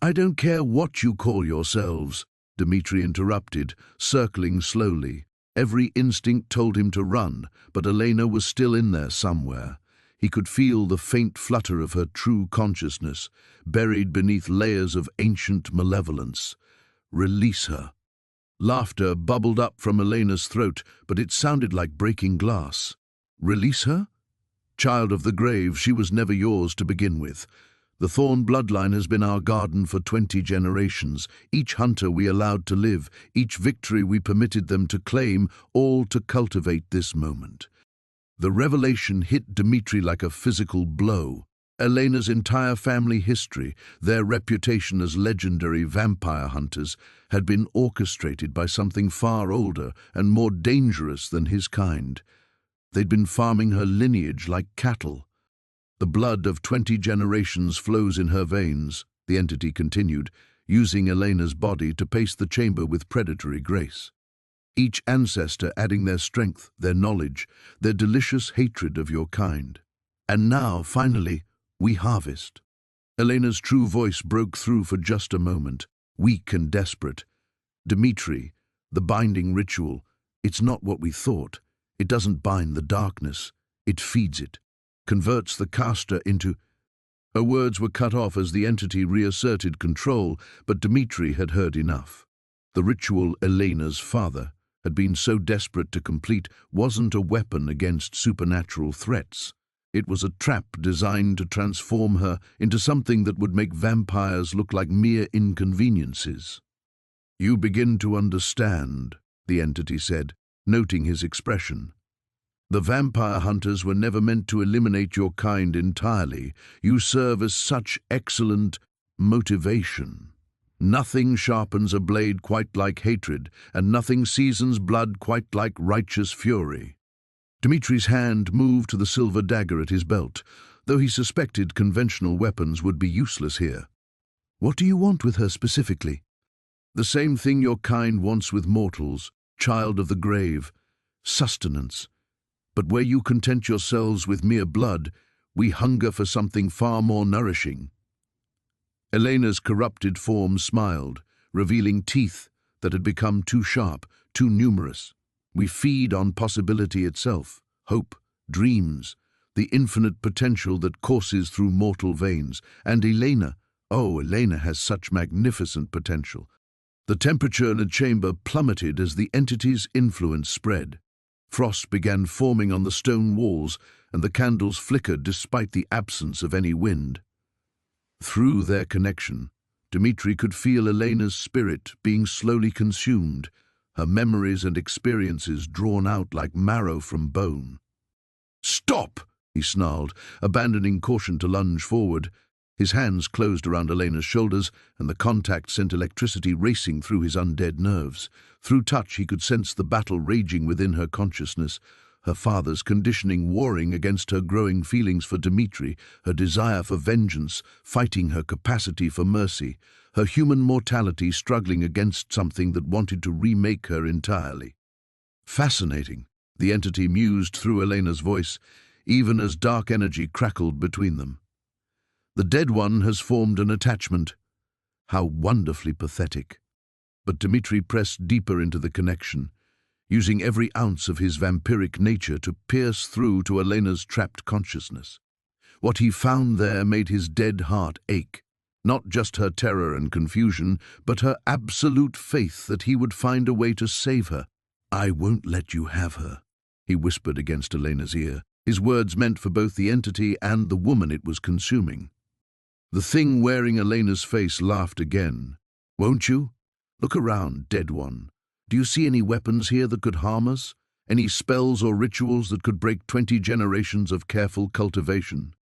"I don't care what you call yourselves," Dimitri interrupted, circling slowly. Every instinct told him to run, but Elena was still in there somewhere. He could feel the faint flutter of her true consciousness, buried beneath layers of ancient malevolence. Release her. Laughter bubbled up from Elena's throat, but it sounded like breaking glass. Release her? Child of the grave, she was never yours to begin with. The Thorn bloodline has been our garden for 20 generations, each hunter we allowed to live, each victory we permitted them to claim, all to cultivate this moment. The revelation hit Dimitri like a physical blow. Elena's entire family history, their reputation as legendary vampire hunters, had been orchestrated by something far older and more dangerous than his kind. They'd been farming her lineage like cattle. "The blood of 20 generations flows in her veins," the entity continued, using Elena's body to pace the chamber with predatory grace. Each ancestor adding their strength, their knowledge, their delicious hatred of your kind. "And now, finally, we harvest." Elena's true voice broke through for just a moment, weak and desperate. "Dimitri, the binding ritual, it's not what we thought. It doesn't bind the darkness, it feeds it, converts the caster into—" Her words were cut off as the entity reasserted control, but Dimitri had heard enough. The ritual Elena's father had been so desperate to complete wasn't a weapon against supernatural threats. It was a trap designed to transform her into something that would make vampires look like mere inconveniences. "You begin to understand," the entity said, noting his expression. "The vampire hunters were never meant to eliminate your kind entirely. You serve as such excellent motivation. Nothing sharpens a blade quite like hatred, and nothing seasons blood quite like righteous fury." Dimitri's hand moved to the silver dagger at his belt, though he suspected conventional weapons would be useless here. "What do you want with her specifically?" "The same thing your kind wants with mortals, child of the grave, sustenance. But where you content yourselves with mere blood, we hunger for something far more nourishing." Elena's corrupted form smiled, revealing teeth that had become too sharp, too numerous. "We feed on possibility itself, hope, dreams, the infinite potential that courses through mortal veins. And Elena, oh, Elena has such magnificent potential." The temperature in the chamber plummeted as the entity's influence spread. Frost began forming on the stone walls, and the candles flickered despite the absence of any wind. Through their connection, Dimitri could feel Elena's spirit being slowly consumed, her memories and experiences drawn out like marrow from bone. "Stop!" he snarled, abandoning caution to lunge forward. His hands closed around Elena's shoulders, and the contact sent electricity racing through his undead nerves. Through touch, he could sense the battle raging within her consciousness, her father's conditioning warring against her growing feelings for Dimitri, her desire for vengeance, fighting her capacity for mercy, her human mortality struggling against something that wanted to remake her entirely. "Fascinating," the entity mused through Elena's voice, even as dark energy crackled between them. "The dead one has formed an attachment. How wonderfully pathetic." But Dmitri pressed deeper into the connection, using every ounce of his vampiric nature to pierce through to Elena's trapped consciousness. What he found there made his dead heart ache, not just her terror and confusion, but her absolute faith that he would find a way to save her. "I won't let you have her," he whispered against Elena's ear, his words meant for both the entity and the woman it was consuming. The thing wearing Elena's face laughed again. "Won't you? Look around, dead one. Do you see any weapons here that could harm us? Any spells or rituals that could break 20 generations of careful cultivation?"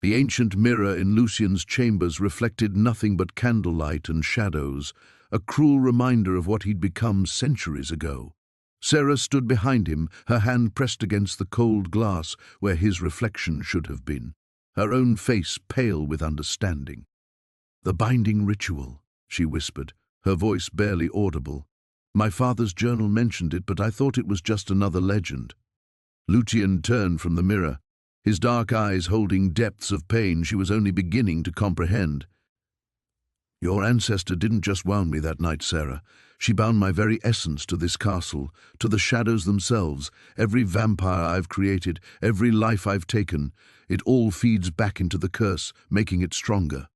The ancient mirror in Lucien's chambers reflected nothing but candlelight and shadows, a cruel reminder of what he'd become centuries ago. Sarah stood behind him, her hand pressed against the cold glass where his reflection should have been, her own face pale with understanding. "The binding ritual," she whispered, her voice barely audible. "My father's journal mentioned it, but I thought it was just another legend." Lucien turned from the mirror, his dark eyes holding depths of pain she was only beginning to comprehend. "Your ancestor didn't just wound me that night, Sarah. She bound my very essence to this castle, to the shadows themselves. Every vampire I've created, every life I've taken, it all feeds back into the curse, making it stronger."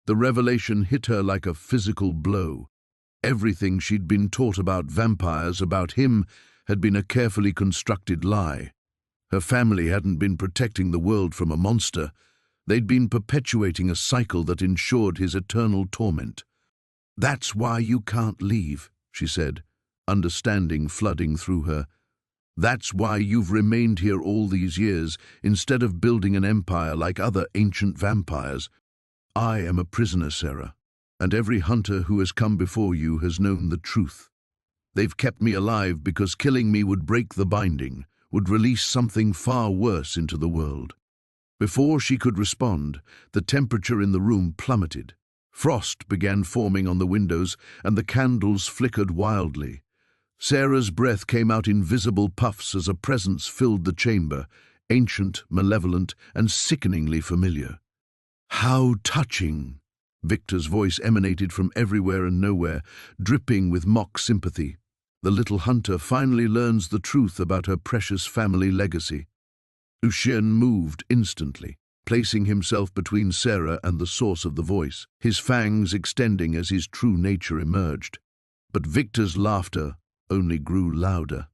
The revelation hit her like a physical blow. Everything she'd been taught about vampires, about him, had been a carefully constructed lie. Her family hadn't been protecting the world from a monster. They'd been perpetuating a cycle that ensured his eternal torment. "That's why you can't leave," she said, understanding flooding through her. "That's why you've remained here all these years, instead of building an empire like other ancient vampires. I am a prisoner, Sarah, and every hunter who has come before you has known the truth. They've kept me alive because killing me would break the binding, would release something far worse into the world." Before she could respond, the temperature in the room plummeted. Frost began forming on the windows, and the candles flickered wildly. Sarah's breath came out in visible puffs as a presence filled the chamber, ancient, malevolent, and sickeningly familiar. "How touching!" Victor's voice emanated from everywhere and nowhere, dripping with mock sympathy. The little hunter finally learns the truth about her precious family legacy. Lucien moved instantly, placing himself between Sarah and the source of the voice, his fangs extending as his true nature emerged. But Victor's laughter only grew louder.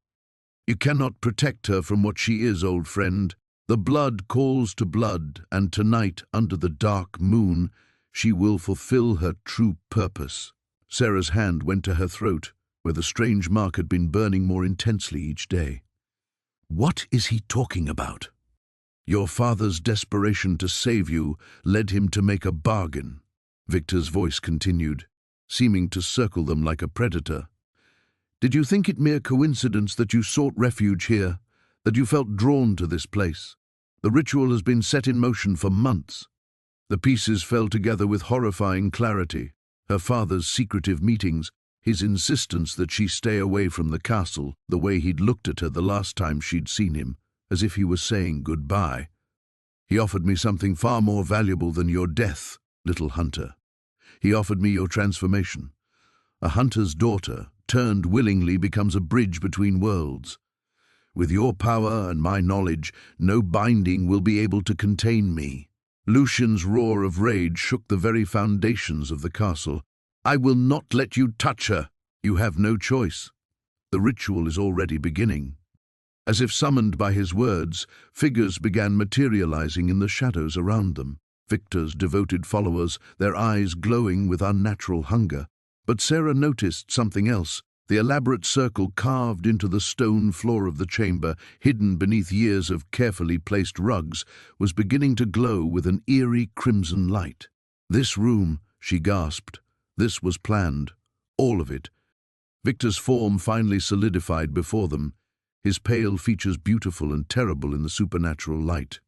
"You cannot protect her from what she is, old friend. The blood calls to blood, and tonight, under the dark moon, she will fulfill her true purpose." Sarah's hand went to her throat, where the strange mark had been burning more intensely each day. "What is he talking about?" "Your father's desperation to save you led him to make a bargain," Victor's voice continued, seeming to circle them like a predator. "Did you think it mere coincidence that you sought refuge here, that you felt drawn to this place? The ritual has been set in motion for months." The pieces fell together with horrifying clarity. Her father's secretive meetings, his insistence that she stay away from the castle, the way he'd looked at her the last time she'd seen him, as if he was saying goodbye. "He offered me something far more valuable than your death, little hunter. He offered me your transformation. A hunter's daughter, turned willingly, becomes a bridge between worlds. With your power and my knowledge, no binding will be able to contain me." Lucien's roar of rage shook the very foundations of the castle. "I will not let you touch her. You have no choice. The ritual is already beginning." As if summoned by his words, figures began materializing in the shadows around them. Victor's devoted followers, their eyes glowing with unnatural hunger. But Sarah noticed something else. The elaborate circle carved into the stone floor of the chamber, hidden beneath years of carefully placed rugs, was beginning to glow with an eerie crimson light. "This room," she gasped. "This was planned. All of it." Victor's form finally solidified before them, his pale features beautiful and terrible in the supernatural light.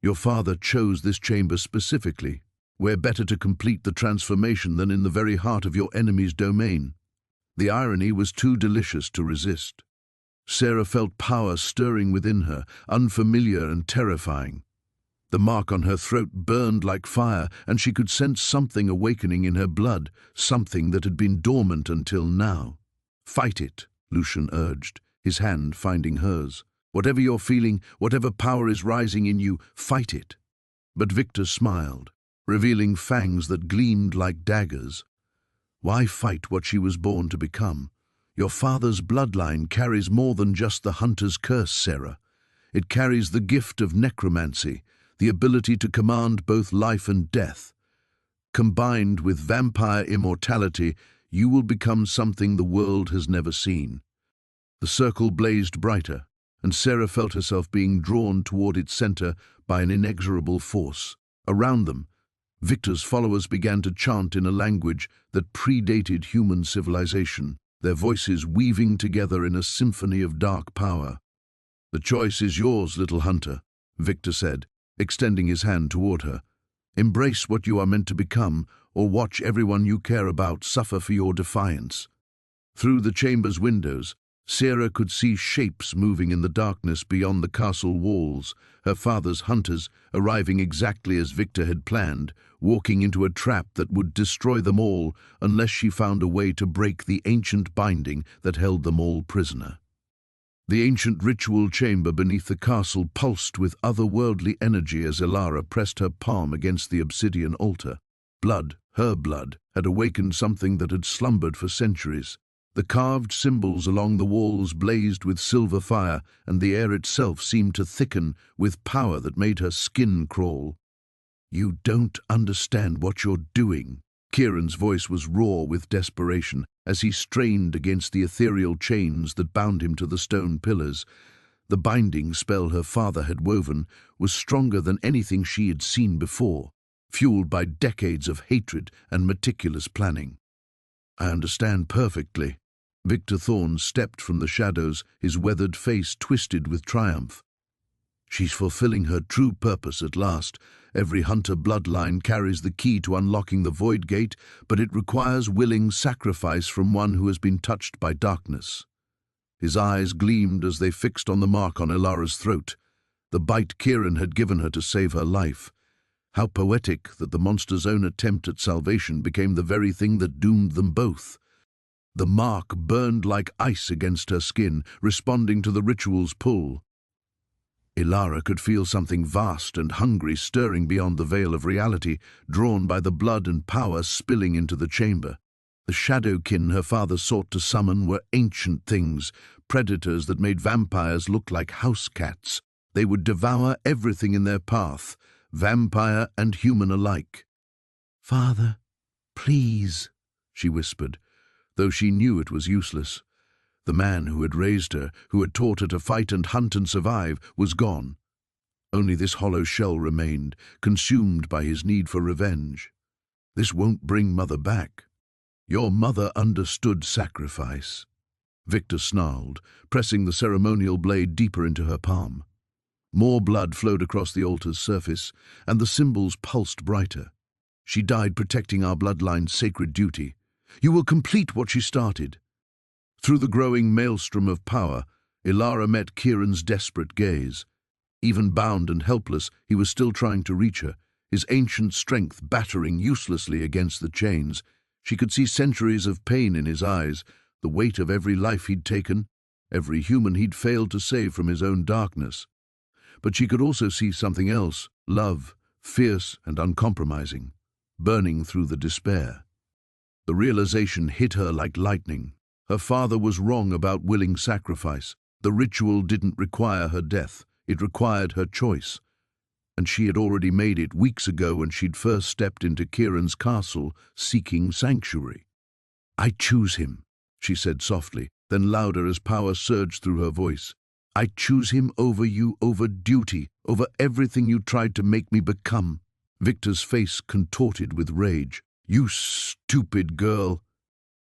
"Your father chose this chamber specifically. Where better to complete the transformation than in the very heart of your enemy's domain?" The irony was too delicious to resist. Sarah felt power stirring within her, unfamiliar and terrifying. The mark on her throat burned like fire, and she could sense something awakening in her blood, something that had been dormant until now. "Fight it," Lucian urged, his hand finding hers. "Whatever you're feeling, whatever power is rising in you, fight it." But Victor smiled, revealing fangs that gleamed like daggers. "Why fight what she was born to become? Your father's bloodline carries more than just the hunter's curse, Sarah. It carries the gift of necromancy, the ability to command both life and death. Combined with vampire immortality, you will become something the world has never seen." The circle blazed brighter, and Sarah felt herself being drawn toward its center by an inexorable force. Around them, Victor's followers began to chant in a language that predated human civilization, their voices weaving together in a symphony of dark power. "The choice is yours, little hunter," Victor said, extending his hand toward her. "Embrace what you are meant to become, or watch everyone you care about suffer for your defiance." Through the chamber's windows, Sarah could see shapes moving in the darkness beyond the castle walls, her father's hunters arriving exactly as Victor had planned, walking into a trap that would destroy them all unless she found a way to break the ancient binding that held them all prisoner. The ancient ritual chamber beneath the castle pulsed with otherworldly energy as Ilara pressed her palm against the obsidian altar. Blood, her blood, had awakened something that had slumbered for centuries. The carved symbols along the walls blazed with silver fire, and the air itself seemed to thicken with power that made her skin crawl. "You don't understand what you're doing." Kieran's voice was raw with desperation as he strained against the ethereal chains that bound him to the stone pillars. The binding spell her father had woven was stronger than anything she had seen before, fueled by decades of hatred and meticulous planning. "I understand perfectly." Victor Thorne stepped from the shadows, his weathered face twisted with triumph. "She's fulfilling her true purpose at last. Every hunter bloodline carries the key to unlocking the Void Gate, but it requires willing sacrifice from one who has been touched by darkness." His eyes gleamed as they fixed on the mark on Ilara's throat, the bite Kieran had given her to save her life. How poetic that the monster's own attempt at salvation became the very thing that doomed them both. The mark burned like ice against her skin, responding to the ritual's pull. Ilara could feel something vast and hungry stirring beyond the veil of reality, drawn by the blood and power spilling into the chamber. The shadowkin her father sought to summon were ancient things, predators that made vampires look like house cats. They would devour everything in their path, vampire and human alike. "Father, please," she whispered, though she knew it was useless. The man who had raised her, who had taught her to fight and hunt and survive, was gone. Only this hollow shell remained, consumed by his need for revenge. "This won't bring Mother back." "Your mother understood sacrifice," Victor snarled, pressing the ceremonial blade deeper into her palm. More blood flowed across the altar's surface, and the symbols pulsed brighter. "She died protecting our bloodline's sacred duty. You will complete what she started." Through the growing maelstrom of power, Ilara met Kieran's desperate gaze. Even bound and helpless, he was still trying to reach her, his ancient strength battering uselessly against the chains. She could see centuries of pain in his eyes, the weight of every life he'd taken, every human he'd failed to save from his own darkness. But she could also see something else, love, fierce and uncompromising, burning through the despair. The realization hit her like lightning. Her father was wrong about willing sacrifice. The ritual didn't require her death. It required her choice. And she had already made it weeks ago when she'd first stepped into Kieran's castle, seeking sanctuary. "I choose him," she said softly, then louder as power surged through her voice. "I choose him over you, over duty, over everything you tried to make me become." Victor's face contorted with rage. "You stupid girl!"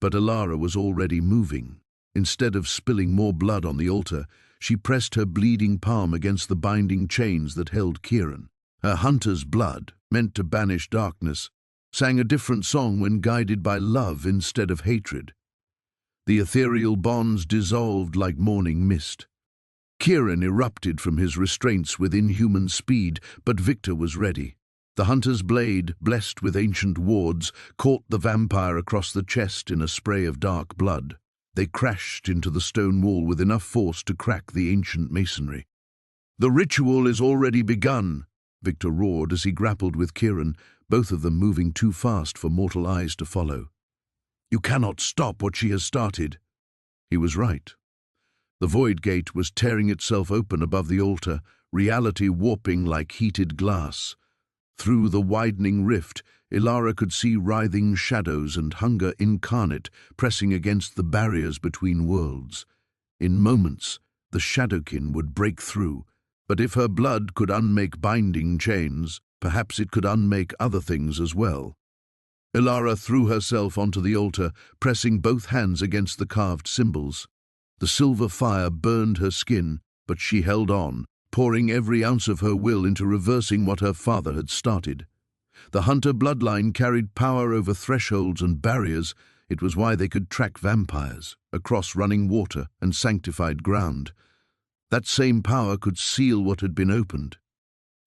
But Ilara was already moving. Instead of spilling more blood on the altar, she pressed her bleeding palm against the binding chains that held Kieran. Her hunter's blood, meant to banish darkness, sang a different song when guided by love instead of hatred. The ethereal bonds dissolved like morning mist. Kieran erupted from his restraints with inhuman speed, but Victor was ready. The hunter's blade, blessed with ancient wards, caught the vampire across the chest in a spray of dark blood. They crashed into the stone wall with enough force to crack the ancient masonry. "The ritual is already begun," Victor roared as he grappled with Kieran, both of them moving too fast for mortal eyes to follow. "You cannot stop what she has started." He was right. The void gate was tearing itself open above the altar, reality warping like heated glass. Through the widening rift, Ilara could see writhing shadows and hunger incarnate pressing against the barriers between worlds. In moments, the Shadowkin would break through, but if her blood could unmake binding chains, perhaps it could unmake other things as well. Ilara threw herself onto the altar, pressing both hands against the carved symbols. The silver fire burned her skin, but she held on, pouring every ounce of her will into reversing what her father had started. The hunter bloodline carried power over thresholds and barriers. It was why they could track vampires across running water and sanctified ground. That same power could seal what had been opened.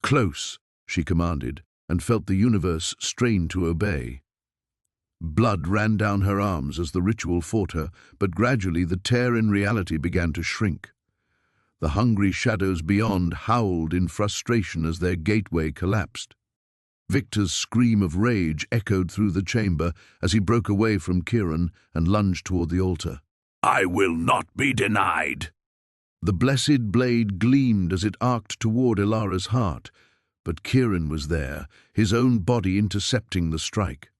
"Close," she commanded, and felt the universe strain to obey. Blood ran down her arms as the ritual fought her, but gradually the tear in reality began to shrink. The hungry shadows beyond howled in frustration as their gateway collapsed. Victor's scream of rage echoed through the chamber as he broke away from Kieran and lunged toward the altar. "I will not be denied!" The blessed blade gleamed as it arced toward Ilara's heart, but Kieran was there, his own body intercepting the strike.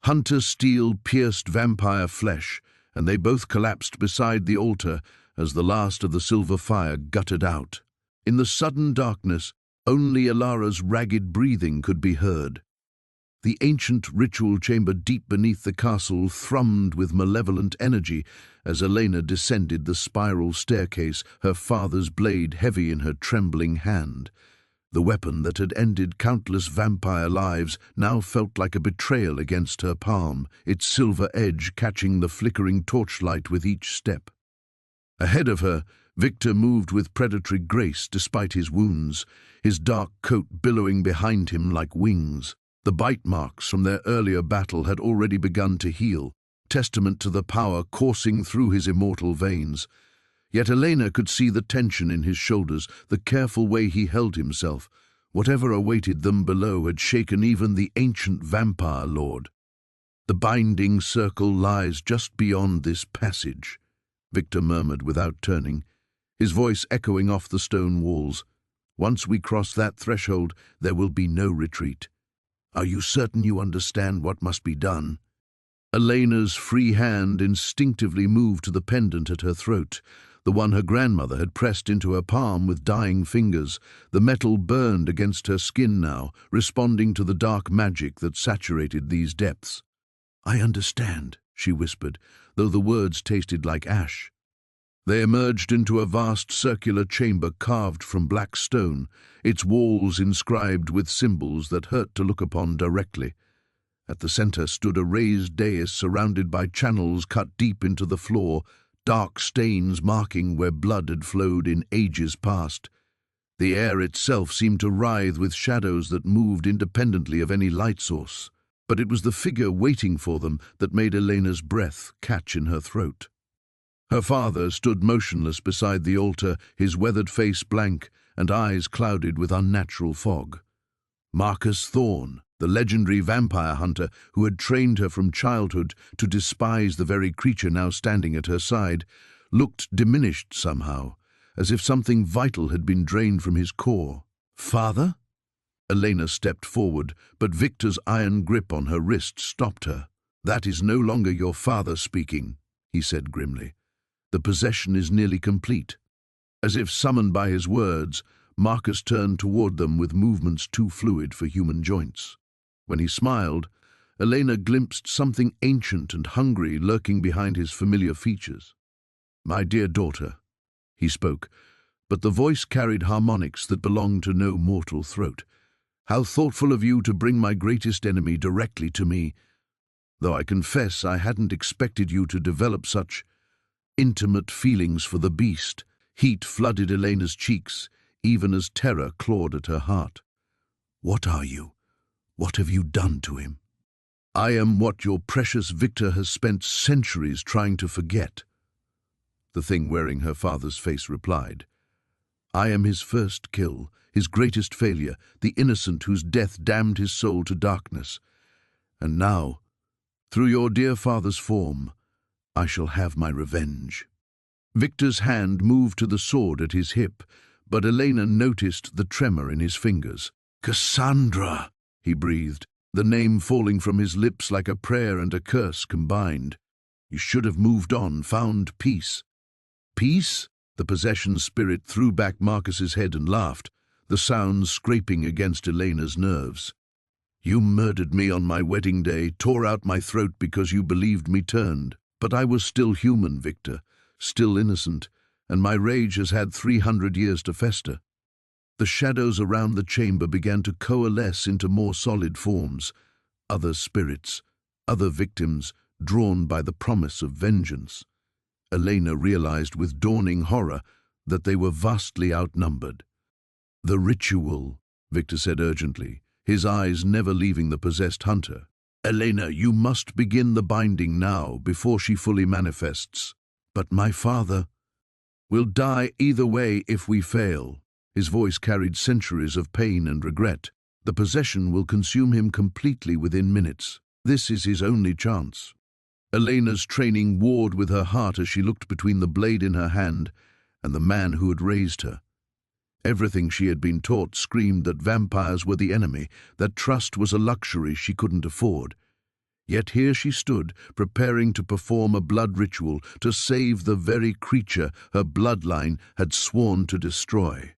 Hunter steel pierced vampire flesh, and they both collapsed beside the altar as the last of the silver fire guttered out. In the sudden darkness, only Ilara's ragged breathing could be heard. The ancient ritual chamber deep beneath the castle thrummed with malevolent energy as Elena descended the spiral staircase, her father's blade heavy in her trembling hand. The weapon that had ended countless vampire lives now felt like a betrayal against her palm, its silver edge catching the flickering torchlight with each step. Ahead of her, Victor moved with predatory grace despite his wounds, his dark coat billowing behind him like wings. The bite marks from their earlier battle had already begun to heal, testament to the power coursing through his immortal veins. Yet Elena could see the tension in his shoulders, the careful way he held himself. Whatever awaited them below had shaken even the ancient vampire lord. "The binding circle lies just beyond this passage," Victor murmured without turning, his voice echoing off the stone walls. "Once we cross that threshold, there will be no retreat. Are you certain you understand what must be done?" Elena's free hand instinctively moved to the pendant at her throat, the one her grandmother had pressed into her palm with dying fingers. The metal burned against her skin now, responding to the dark magic that saturated these depths. "I understand," she whispered, though the words tasted like ash. They emerged into a vast circular chamber carved from black stone, its walls inscribed with symbols that hurt to look upon directly. At the center stood a raised dais surrounded by channels cut deep into the floor, dark stains marking where blood had flowed in ages past. The air itself seemed to writhe with shadows that moved independently of any light source, but it was the figure waiting for them that made Elena's breath catch in her throat. Her father stood motionless beside the altar, his weathered face blank and eyes clouded with unnatural fog. Marcus Thorne, the legendary vampire hunter who had trained her from childhood to despise the very creature now standing at her side, looked diminished somehow, as if something vital had been drained from his core. "Father?" Elena stepped forward, but Victor's iron grip on her wrist stopped her. "That is no longer your father speaking," he said grimly. "The possession is nearly complete." As if summoned by his words, Marcus turned toward them with movements too fluid for human joints. When he smiled, Elena glimpsed something ancient and hungry lurking behind his familiar features. "My dear daughter," he spoke, but the voice carried harmonics that belonged to no mortal throat. "How thoughtful of you to bring my greatest enemy directly to me, though I confess I hadn't expected you to develop such intimate feelings for the beast." Heat flooded Elena's cheeks, even as terror clawed at her heart. "What are you? What have you done to him?" "I am what your precious Victor has spent centuries trying to forget," the thing wearing her father's face replied. "I am his first kill, his greatest failure, the innocent whose death damned his soul to darkness. And now, through your dear father's form, I shall have my revenge." Victor's hand moved to the sword at his hip, but Elena noticed the tremor in his fingers. "Cassandra," he breathed, the name falling from his lips like a prayer and a curse combined. "You should have moved on, found peace." "Peace?" The possession spirit threw back Marcus's head and laughed, the sounds scraping against Elena's nerves. "You murdered me on my wedding day, tore out my throat because you believed me turned. But I was still human, Victor, still innocent, and my rage has had 300 years to fester." The shadows around the chamber began to coalesce into more solid forms, other spirits, other victims, drawn by the promise of vengeance. Elena realized with dawning horror that they were vastly outnumbered. "The ritual," Victor said urgently, his eyes never leaving the possessed hunter. "Elena, you must begin the binding now, before she fully manifests." "But my father will die either way if we fail." His voice carried centuries of pain and regret. "The possession will consume him completely within minutes. This is his only chance." Elena's training warred with her heart as she looked between the blade in her hand and the man who had raised her. Everything she had been taught screamed that vampires were the enemy, that trust was a luxury she couldn't afford. Yet here she stood, preparing to perform a blood ritual to save the very creature her bloodline had sworn to destroy.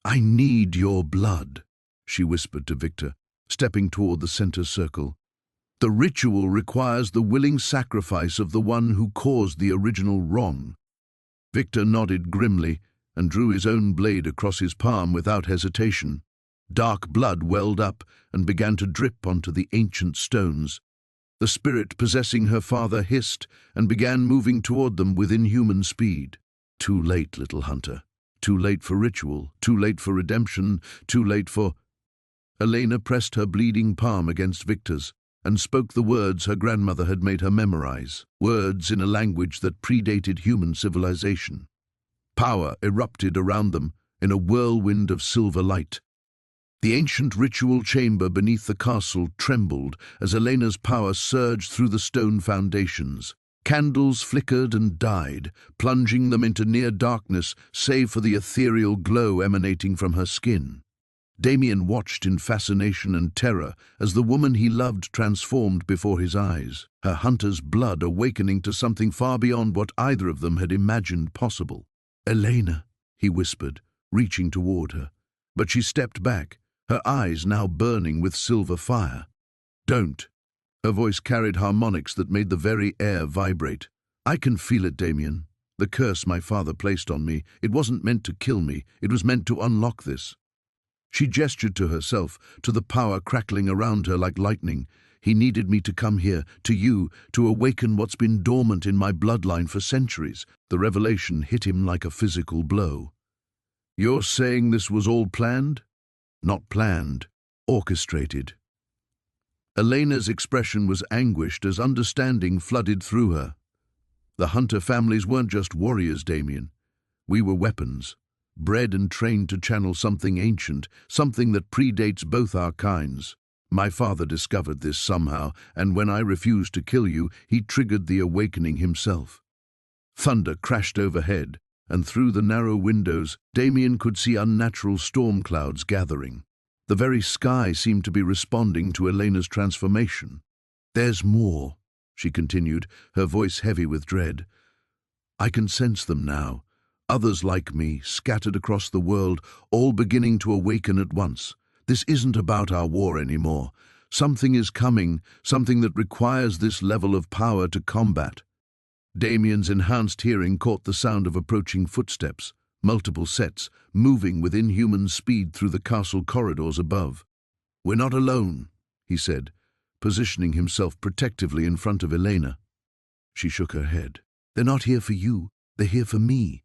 "I need your blood," she whispered to Victor, stepping toward the center circle. "The ritual requires the willing sacrifice of the one who caused the original wrong." Victor nodded grimly and drew his own blade across his palm without hesitation. Dark blood welled up and began to drip onto the ancient stones. The spirit possessing her father hissed and began moving toward them with inhuman speed. Too late, little hunter. Too late for ritual, too late for redemption, too late for... Elena pressed her bleeding palm against Victor's and spoke the words her grandmother had made her memorize, words in a language that predated human civilization. Power erupted around them in a whirlwind of silver light. The ancient ritual chamber beneath the castle trembled as Elena's power surged through the stone foundations. Candles flickered and died, plunging them into near darkness save for the ethereal glow emanating from her skin. Damien watched in fascination and terror as the woman he loved transformed before his eyes, her hunter's blood awakening to something far beyond what either of them had imagined possible. "Elena," he whispered, reaching toward her, but she stepped back, her eyes now burning with silver fire. "Don't." Her voice carried harmonics that made the very air vibrate. "I can feel it, Damien. The curse my father placed on me, it wasn't meant to kill me, it was meant to unlock this." She gestured to herself, to the power crackling around her like lightning. "He needed me to come here, to you, to awaken what's been dormant in my bloodline for centuries." The revelation hit him like a physical blow. "You're saying this was all planned?" "Not planned, orchestrated." Elena's expression was anguished as understanding flooded through her. "The Hunter families weren't just warriors, Damien. We were weapons, bred and trained to channel something ancient, something that predates both our kinds. My father discovered this somehow, and when I refused to kill you, he triggered the awakening himself." Thunder crashed overhead, and through the narrow windows, Damien could see unnatural storm clouds gathering. The very sky seemed to be responding to Elena's transformation. "There's more," she continued, her voice heavy with dread. "I can sense them now. Others like me, scattered across the world, all beginning to awaken at once. This isn't about our war anymore. Something is coming, something that requires this level of power to combat." Damien's enhanced hearing caught the sound of approaching footsteps, multiple sets, moving with inhuman speed through the castle corridors above. "We're not alone," he said, positioning himself protectively in front of Elena. She shook her head. "They're not here for you, they're here for me."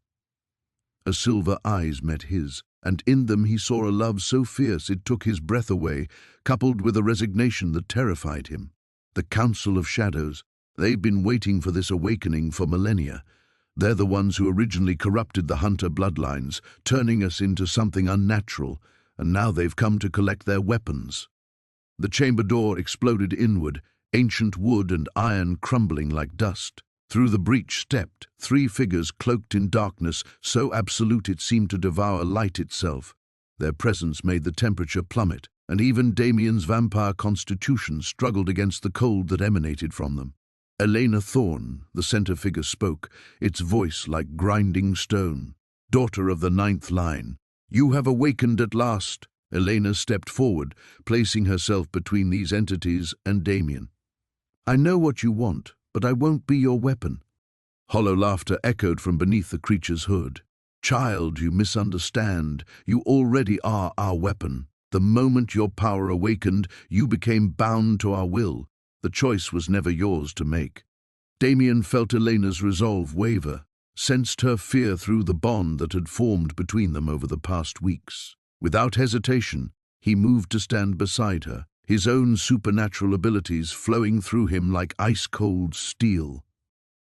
Her silver eyes met his, and in them he saw a love so fierce it took his breath away, coupled with a resignation that terrified him. The Council of Shadows, they've been waiting for this awakening for millennia. They're the ones who originally corrupted the hunter bloodlines, turning us into something unnatural, and now they've come to collect their weapons. The chamber door exploded inward, ancient wood and iron crumbling like dust. Through the breach stepped 3 figures cloaked in darkness, so absolute it seemed to devour light itself. Their presence made the temperature plummet, and even Damien's vampire constitution struggled against the cold that emanated from them. Elena Thorne, the center figure, spoke, its voice like grinding stone. "Daughter of the 9th line, you have awakened at last." Elena stepped forward, placing herself between these entities and Damien. "I know what you want, but I won't be your weapon." Hollow laughter echoed from beneath the creature's hood. "Child, you misunderstand. You already are our weapon. The moment your power awakened, you became bound to our will. The choice was never yours to make." Damien felt Elena's resolve waver, sensed her fear through the bond that had formed between them over the past weeks. Without hesitation, he moved to stand beside her, his own supernatural abilities flowing through him like ice-cold steel.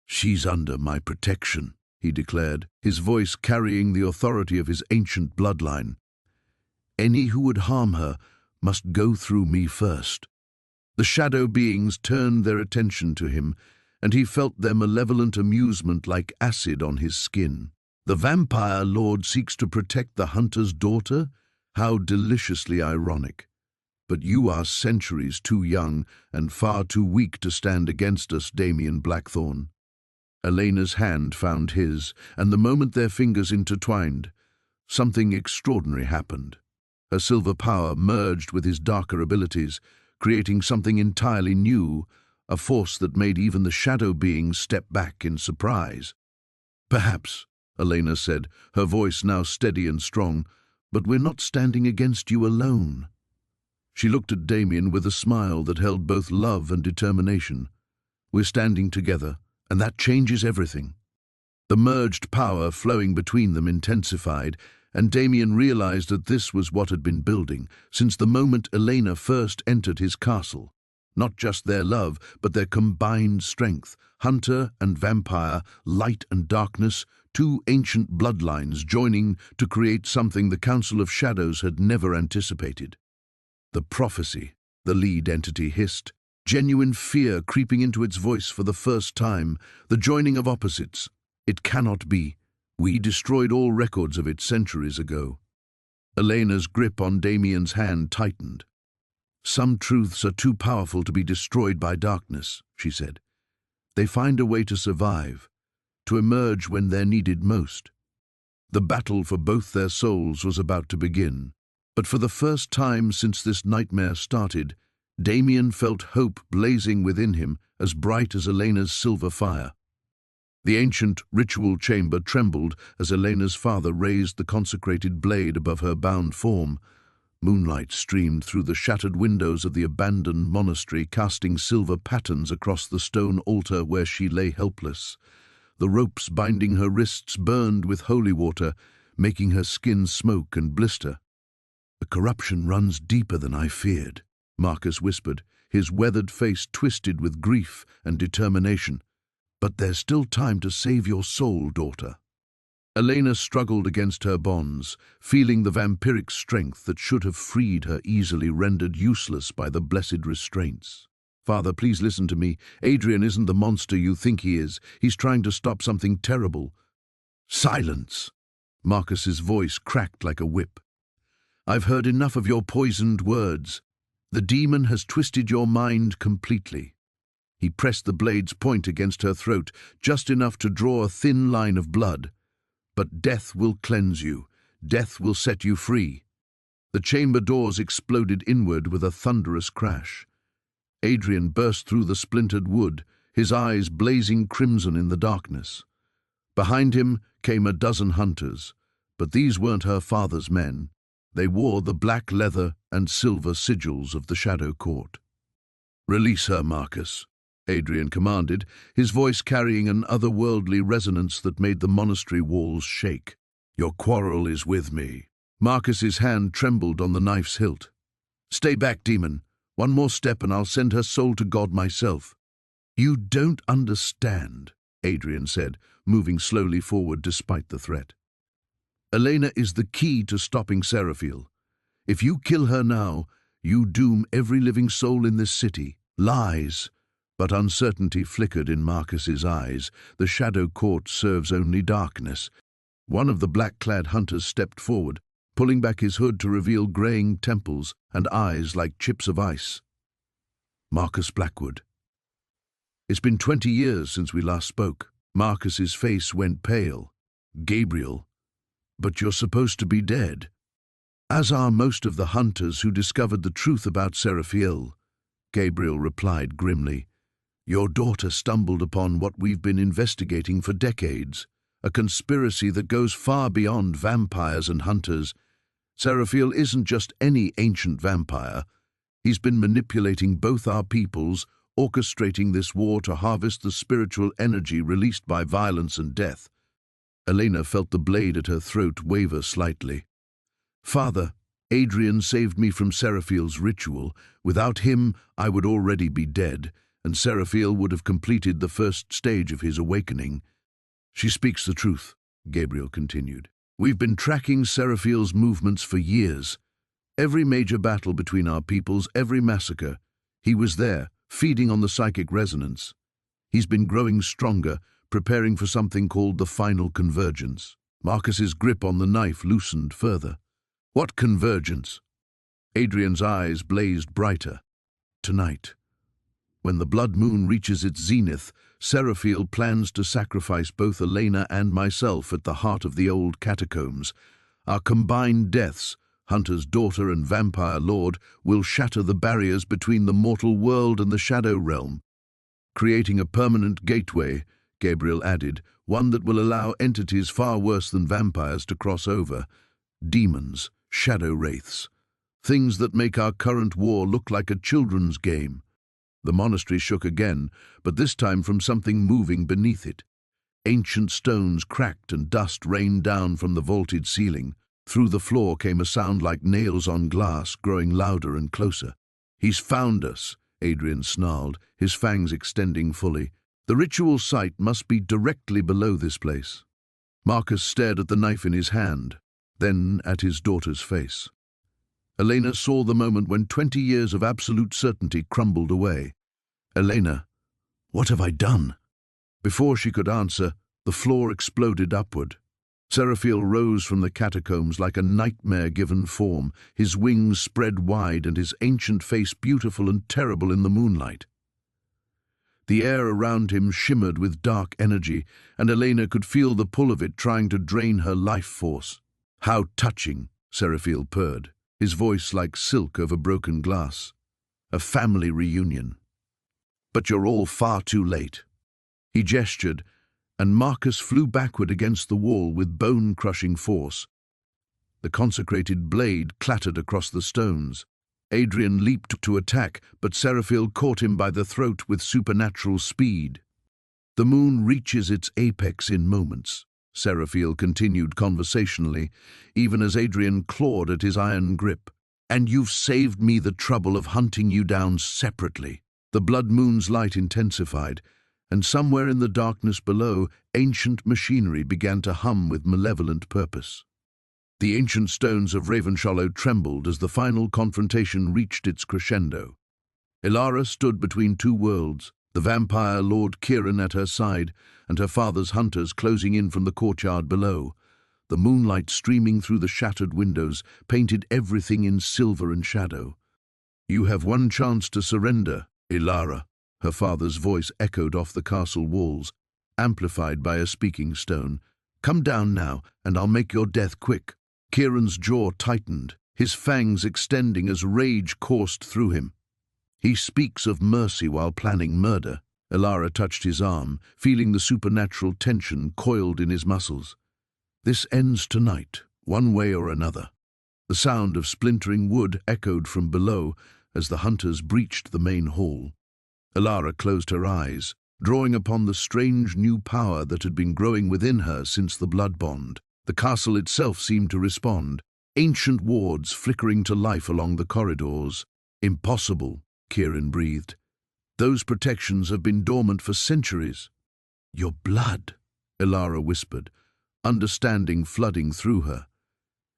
"She's under my protection," he declared, his voice carrying the authority of his ancient bloodline. "Any who would harm her must go through me first." The shadow beings turned their attention to him, and he felt their malevolent amusement like acid on his skin. "The vampire lord seeks to protect the hunter's daughter? How deliciously ironic. But you are centuries too young and far too weak to stand against us, Damien Blackthorn." Elena's hand found his, and the moment their fingers intertwined, something extraordinary happened. Her silver power merged with his darker abilities, creating something entirely new, a force that made even the shadow beings step back in surprise. "Perhaps," Elena said, her voice now steady and strong, "but we're not standing against you alone." She looked at Damien with a smile that held both love and determination. "We're standing together, and that changes everything." The merged power flowing between them intensified, and Damien realized that this was what had been building since the moment Elena first entered his castle. Not just their love, but their combined strength, hunter and vampire, light and darkness, 2 ancient bloodlines joining to create something the Council of Shadows had never anticipated. "The prophecy," the lead entity hissed, genuine fear creeping into its voice for the first time, "the joining of opposites. It cannot be. We destroyed all records of it centuries ago." Elena's grip on Damien's hand tightened. "Some truths are too powerful to be destroyed by darkness," she said. "They find a way to survive, to emerge when they're needed most." The battle for both their souls was about to begin, but for the first time since this nightmare started, Damien felt hope blazing within him, as bright as Elena's silver fire. The ancient ritual chamber trembled as Elena's father raised the consecrated blade above her bound form. Moonlight streamed through the shattered windows of the abandoned monastery, casting silver patterns across the stone altar where she lay helpless. The ropes binding her wrists burned with holy water, making her skin smoke and blister. "The corruption runs deeper than I feared," Marcus whispered, his weathered face twisted with grief and determination. "But there's still time to save your soul, daughter." Elena struggled against her bonds, feeling the vampiric strength that should have freed her easily rendered useless by the blessed restraints. "Father, please listen to me. Adrian isn't the monster you think he is. He's trying to stop something terrible." "Silence!" Marcus's voice cracked like a whip. "I've heard enough of your poisoned words. The demon has twisted your mind completely." He pressed the blade's point against her throat, just enough to draw a thin line of blood. "But death will cleanse you. Death will set you free." The chamber doors exploded inward with a thunderous crash. Adrian burst through the splintered wood, his eyes blazing crimson in the darkness. Behind him came a dozen hunters, but these weren't her father's men. They wore the black leather and silver sigils of the Shadow Court. "Release her, Marcus," Adrian commanded, his voice carrying an otherworldly resonance that made the monastery walls shake. Your quarrel is with me. Marcus's hand trembled on the knife's hilt. Stay back, demon. One more step and I'll send her soul to God myself. You don't understand, Adrian said, moving slowly forward despite the threat. Elena is the key to stopping Seraphiel. If you kill her now, you doom every living soul in this city. Lies. But uncertainty flickered in Marcus's eyes. The shadow court serves only darkness. One of the black-clad hunters stepped forward, pulling back his hood to reveal graying temples and eyes like chips of ice. Marcus Blackwood. It's been 20 years since we last spoke. Marcus's face went pale. Gabriel, but you're supposed to be dead. As are most of the hunters who discovered the truth about Seraphiel, Gabriel replied grimly. Your daughter stumbled upon what we've been investigating for decades, a conspiracy that goes far beyond vampires and hunters. Seraphiel isn't just any ancient vampire. He's been manipulating both our peoples, orchestrating this war to harvest the spiritual energy released by violence and death. Elena felt the blade at her throat waver slightly. Father, Adrian saved me from Seraphiel's ritual. Without him, I would already be dead, and Seraphiel would have completed the first stage of his awakening. She speaks the truth, Gabriel continued. We've been tracking Seraphiel's movements for years. Every major battle between our peoples, every massacre, he was there, feeding on the psychic resonance. He's been growing stronger, preparing for something called the final convergence. Marcus's grip on the knife loosened further. What convergence? Adrian's eyes blazed brighter. Tonight, when the blood moon reaches its zenith, Seraphiel plans to sacrifice both Elena and myself at the heart of the old catacombs. Our combined deaths, Hunter's daughter and vampire lord, will shatter the barriers between the mortal world and the shadow realm, creating a permanent gateway, Gabriel added, one that will allow entities far worse than vampires to cross over. Demons, shadow wraiths, things that make our current war look like a children's game. The monastery shook again, but this time from something moving beneath it. Ancient stones cracked and dust rained down from the vaulted ceiling. Through the floor came a sound like nails on glass, growing louder and closer. He's found us, Adrian snarled, his fangs extending fully. The ritual site must be directly below this place. Marcus stared at the knife in his hand, then at his daughter's face. Elena saw the moment when 20 years of absolute certainty crumbled away. Elena, what have I done? Before she could answer, the floor exploded upward. Seraphiel rose from the catacombs like a nightmare-given form, his wings spread wide and his ancient face beautiful and terrible in the moonlight. The air around him shimmered with dark energy, and Elena could feel the pull of it trying to drain her life force. How touching, Seraphiel purred, his voice like silk over broken glass. A family reunion. But you're all far too late. He gestured, and Marcus flew backward against the wall with bone-crushing force. The consecrated blade clattered across the stones. Adrian leaped to attack, but Seraphiel caught him by the throat with supernatural speed. The moon reaches its apex in moments, Seraphiel continued conversationally, even as Adrian clawed at his iron grip. And you've saved me the trouble of hunting you down separately. The blood moon's light intensified, and somewhere in the darkness below, ancient machinery began to hum with malevolent purpose. The ancient stones of Ravenshallow trembled as the final confrontation reached its crescendo. Ilara stood between two worlds, the vampire Lord Kieran at her side, and her father's hunters closing in from the courtyard below. The moonlight streaming through the shattered windows painted everything in silver and shadow. You have one chance to surrender, Ilara. Her father's voice echoed off the castle walls, amplified by a speaking stone. Come down now, and I'll make your death quick. Kieran's jaw tightened, his fangs extending as rage coursed through him. He speaks of mercy while planning murder. Ilara touched his arm, feeling the supernatural tension coiled in his muscles. This ends tonight, one way or another. The sound of splintering wood echoed from below as the hunters breached the main hall. Ilara closed her eyes, drawing upon the strange new power that had been growing within her since the blood bond. The castle itself seemed to respond, ancient wards flickering to life along the corridors. Impossible, Kieran breathed. Those protections have been dormant for centuries. Your blood, Ilara whispered, understanding flooding through her.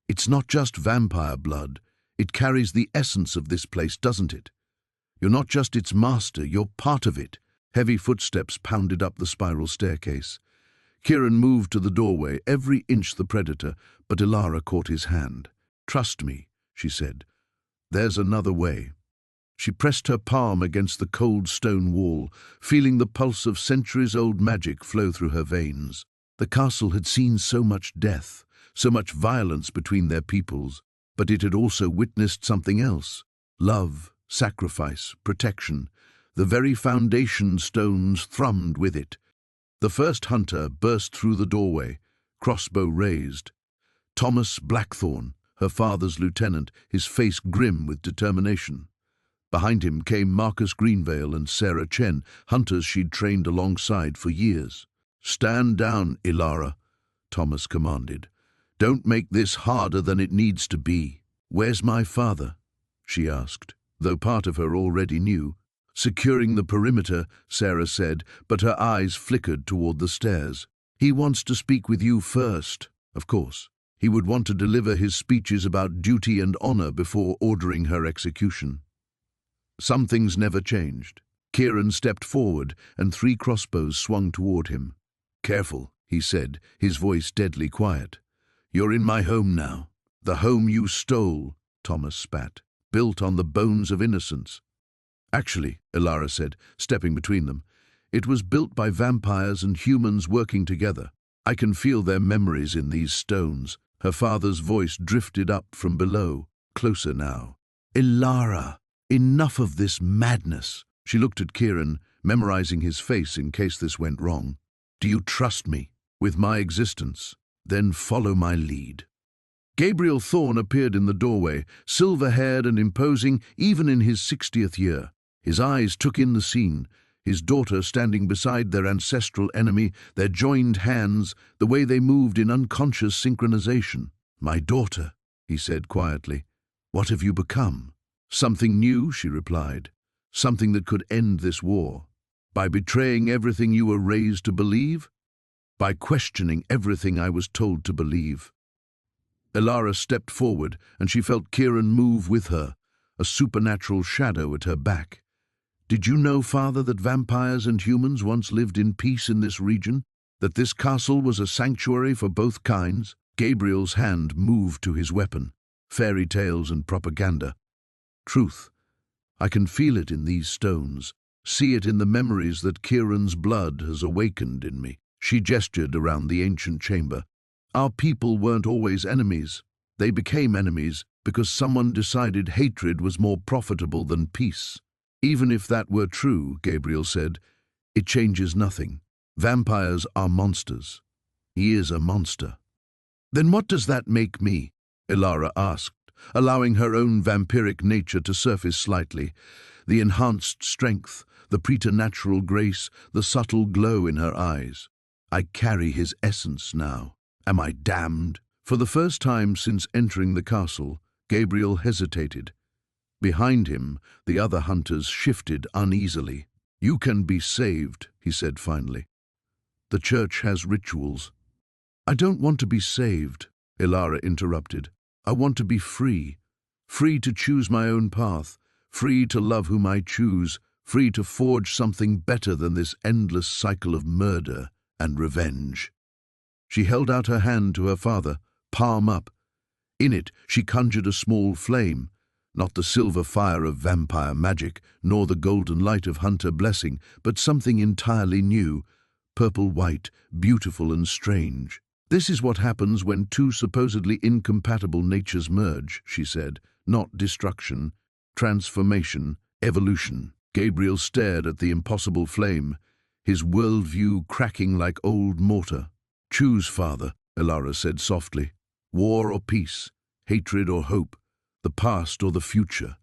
It's not just vampire blood. It carries the essence of this place, doesn't it? You're not just its master, you're part of it. Heavy footsteps pounded up the spiral staircase. Kieran moved to the doorway, every inch the predator, but Ilara caught his hand. Trust me, she said. There's another way. She pressed her palm against the cold stone wall, feeling the pulse of centuries-old magic flow through her veins. The castle had seen so much death, so much violence between their peoples, but it had also witnessed something else. Love, sacrifice, protection. The very foundation stones thrummed with it. The first hunter burst through the doorway, crossbow raised. Thomas Blackthorne, her father's lieutenant, his face grim with determination. Behind him came Marcus Greenvale and Sarah Chen, hunters she'd trained alongside for years. "Stand down, Ilara," Thomas commanded. "Don't make this harder than it needs to be." "Where's my father?" she asked, though part of her already knew. "Securing the perimeter," Sarah said, but her eyes flickered toward the stairs. "He wants to speak with you first." Of course, he would want to deliver his speeches about duty and honor before ordering her execution. Some things never changed. Kieran stepped forward, and 3 crossbows swung toward him. "Careful," he said, his voice deadly quiet. "You're in my home now. The home you stole," Thomas spat, "built on the bones of innocence." "Actually," Ilara said, stepping between them, "it was built by vampires and humans working together. I can feel their memories in these stones." Her father's voice drifted up from below, closer now. "Ilara, enough of this madness." She looked at Kieran, memorizing his face in case this went wrong. "Do you trust me with my existence? Then follow my lead." Gabriel Thorne appeared in the doorway, silver-haired and imposing even in his 60th year. His eyes took in the scene, his daughter standing beside their ancestral enemy, their joined hands, the way they moved in unconscious synchronization. "My daughter," he said quietly, "what have you become?" "Something new," she replied, "something that could end this war. By betraying everything you were raised to believe? By questioning everything I was told to believe." Ilara stepped forward, and she felt Kieran move with her, a supernatural shadow at her back. "Did you know, Father, that vampires and humans once lived in peace in this region? That this castle was a sanctuary for both kinds?" Gabriel's hand moved to his weapon. "Fairy tales and propaganda. Truth. I can feel it in these stones, see it in the memories that Kieran's blood has awakened in me." She gestured around the ancient chamber. "Our people weren't always enemies. They became enemies because someone decided hatred was more profitable than peace." "Even if that were true," Gabriel said, "it changes nothing. Vampires are monsters. He is a monster." "Then what does that make me?" Ilara asked, allowing her own vampiric nature to surface slightly. The enhanced strength, the preternatural grace, the subtle glow in her eyes. "I carry his essence now. Am I damned?" For the first time since entering the castle, Gabriel hesitated. Behind him, the other hunters shifted uneasily. "You can be saved," he said finally. "The church has rituals." "I don't want to be saved," Ilara interrupted. "I want to be free. Free to choose my own path. Free to love whom I choose. Free to forge something better than this endless cycle of murder and revenge." She held out her hand to her father, palm up. In it, she conjured a small flame. Not the silver fire of vampire magic, nor the golden light of hunter blessing, but something entirely new, purple-white, beautiful and strange. "This is what happens when 2 supposedly incompatible natures merge," she said. "Not destruction, transformation, evolution." Gabriel stared at the impossible flame, his worldview cracking like old mortar. "Choose, Father," Ilara said softly. "War or peace, hatred or hope, the past or the future."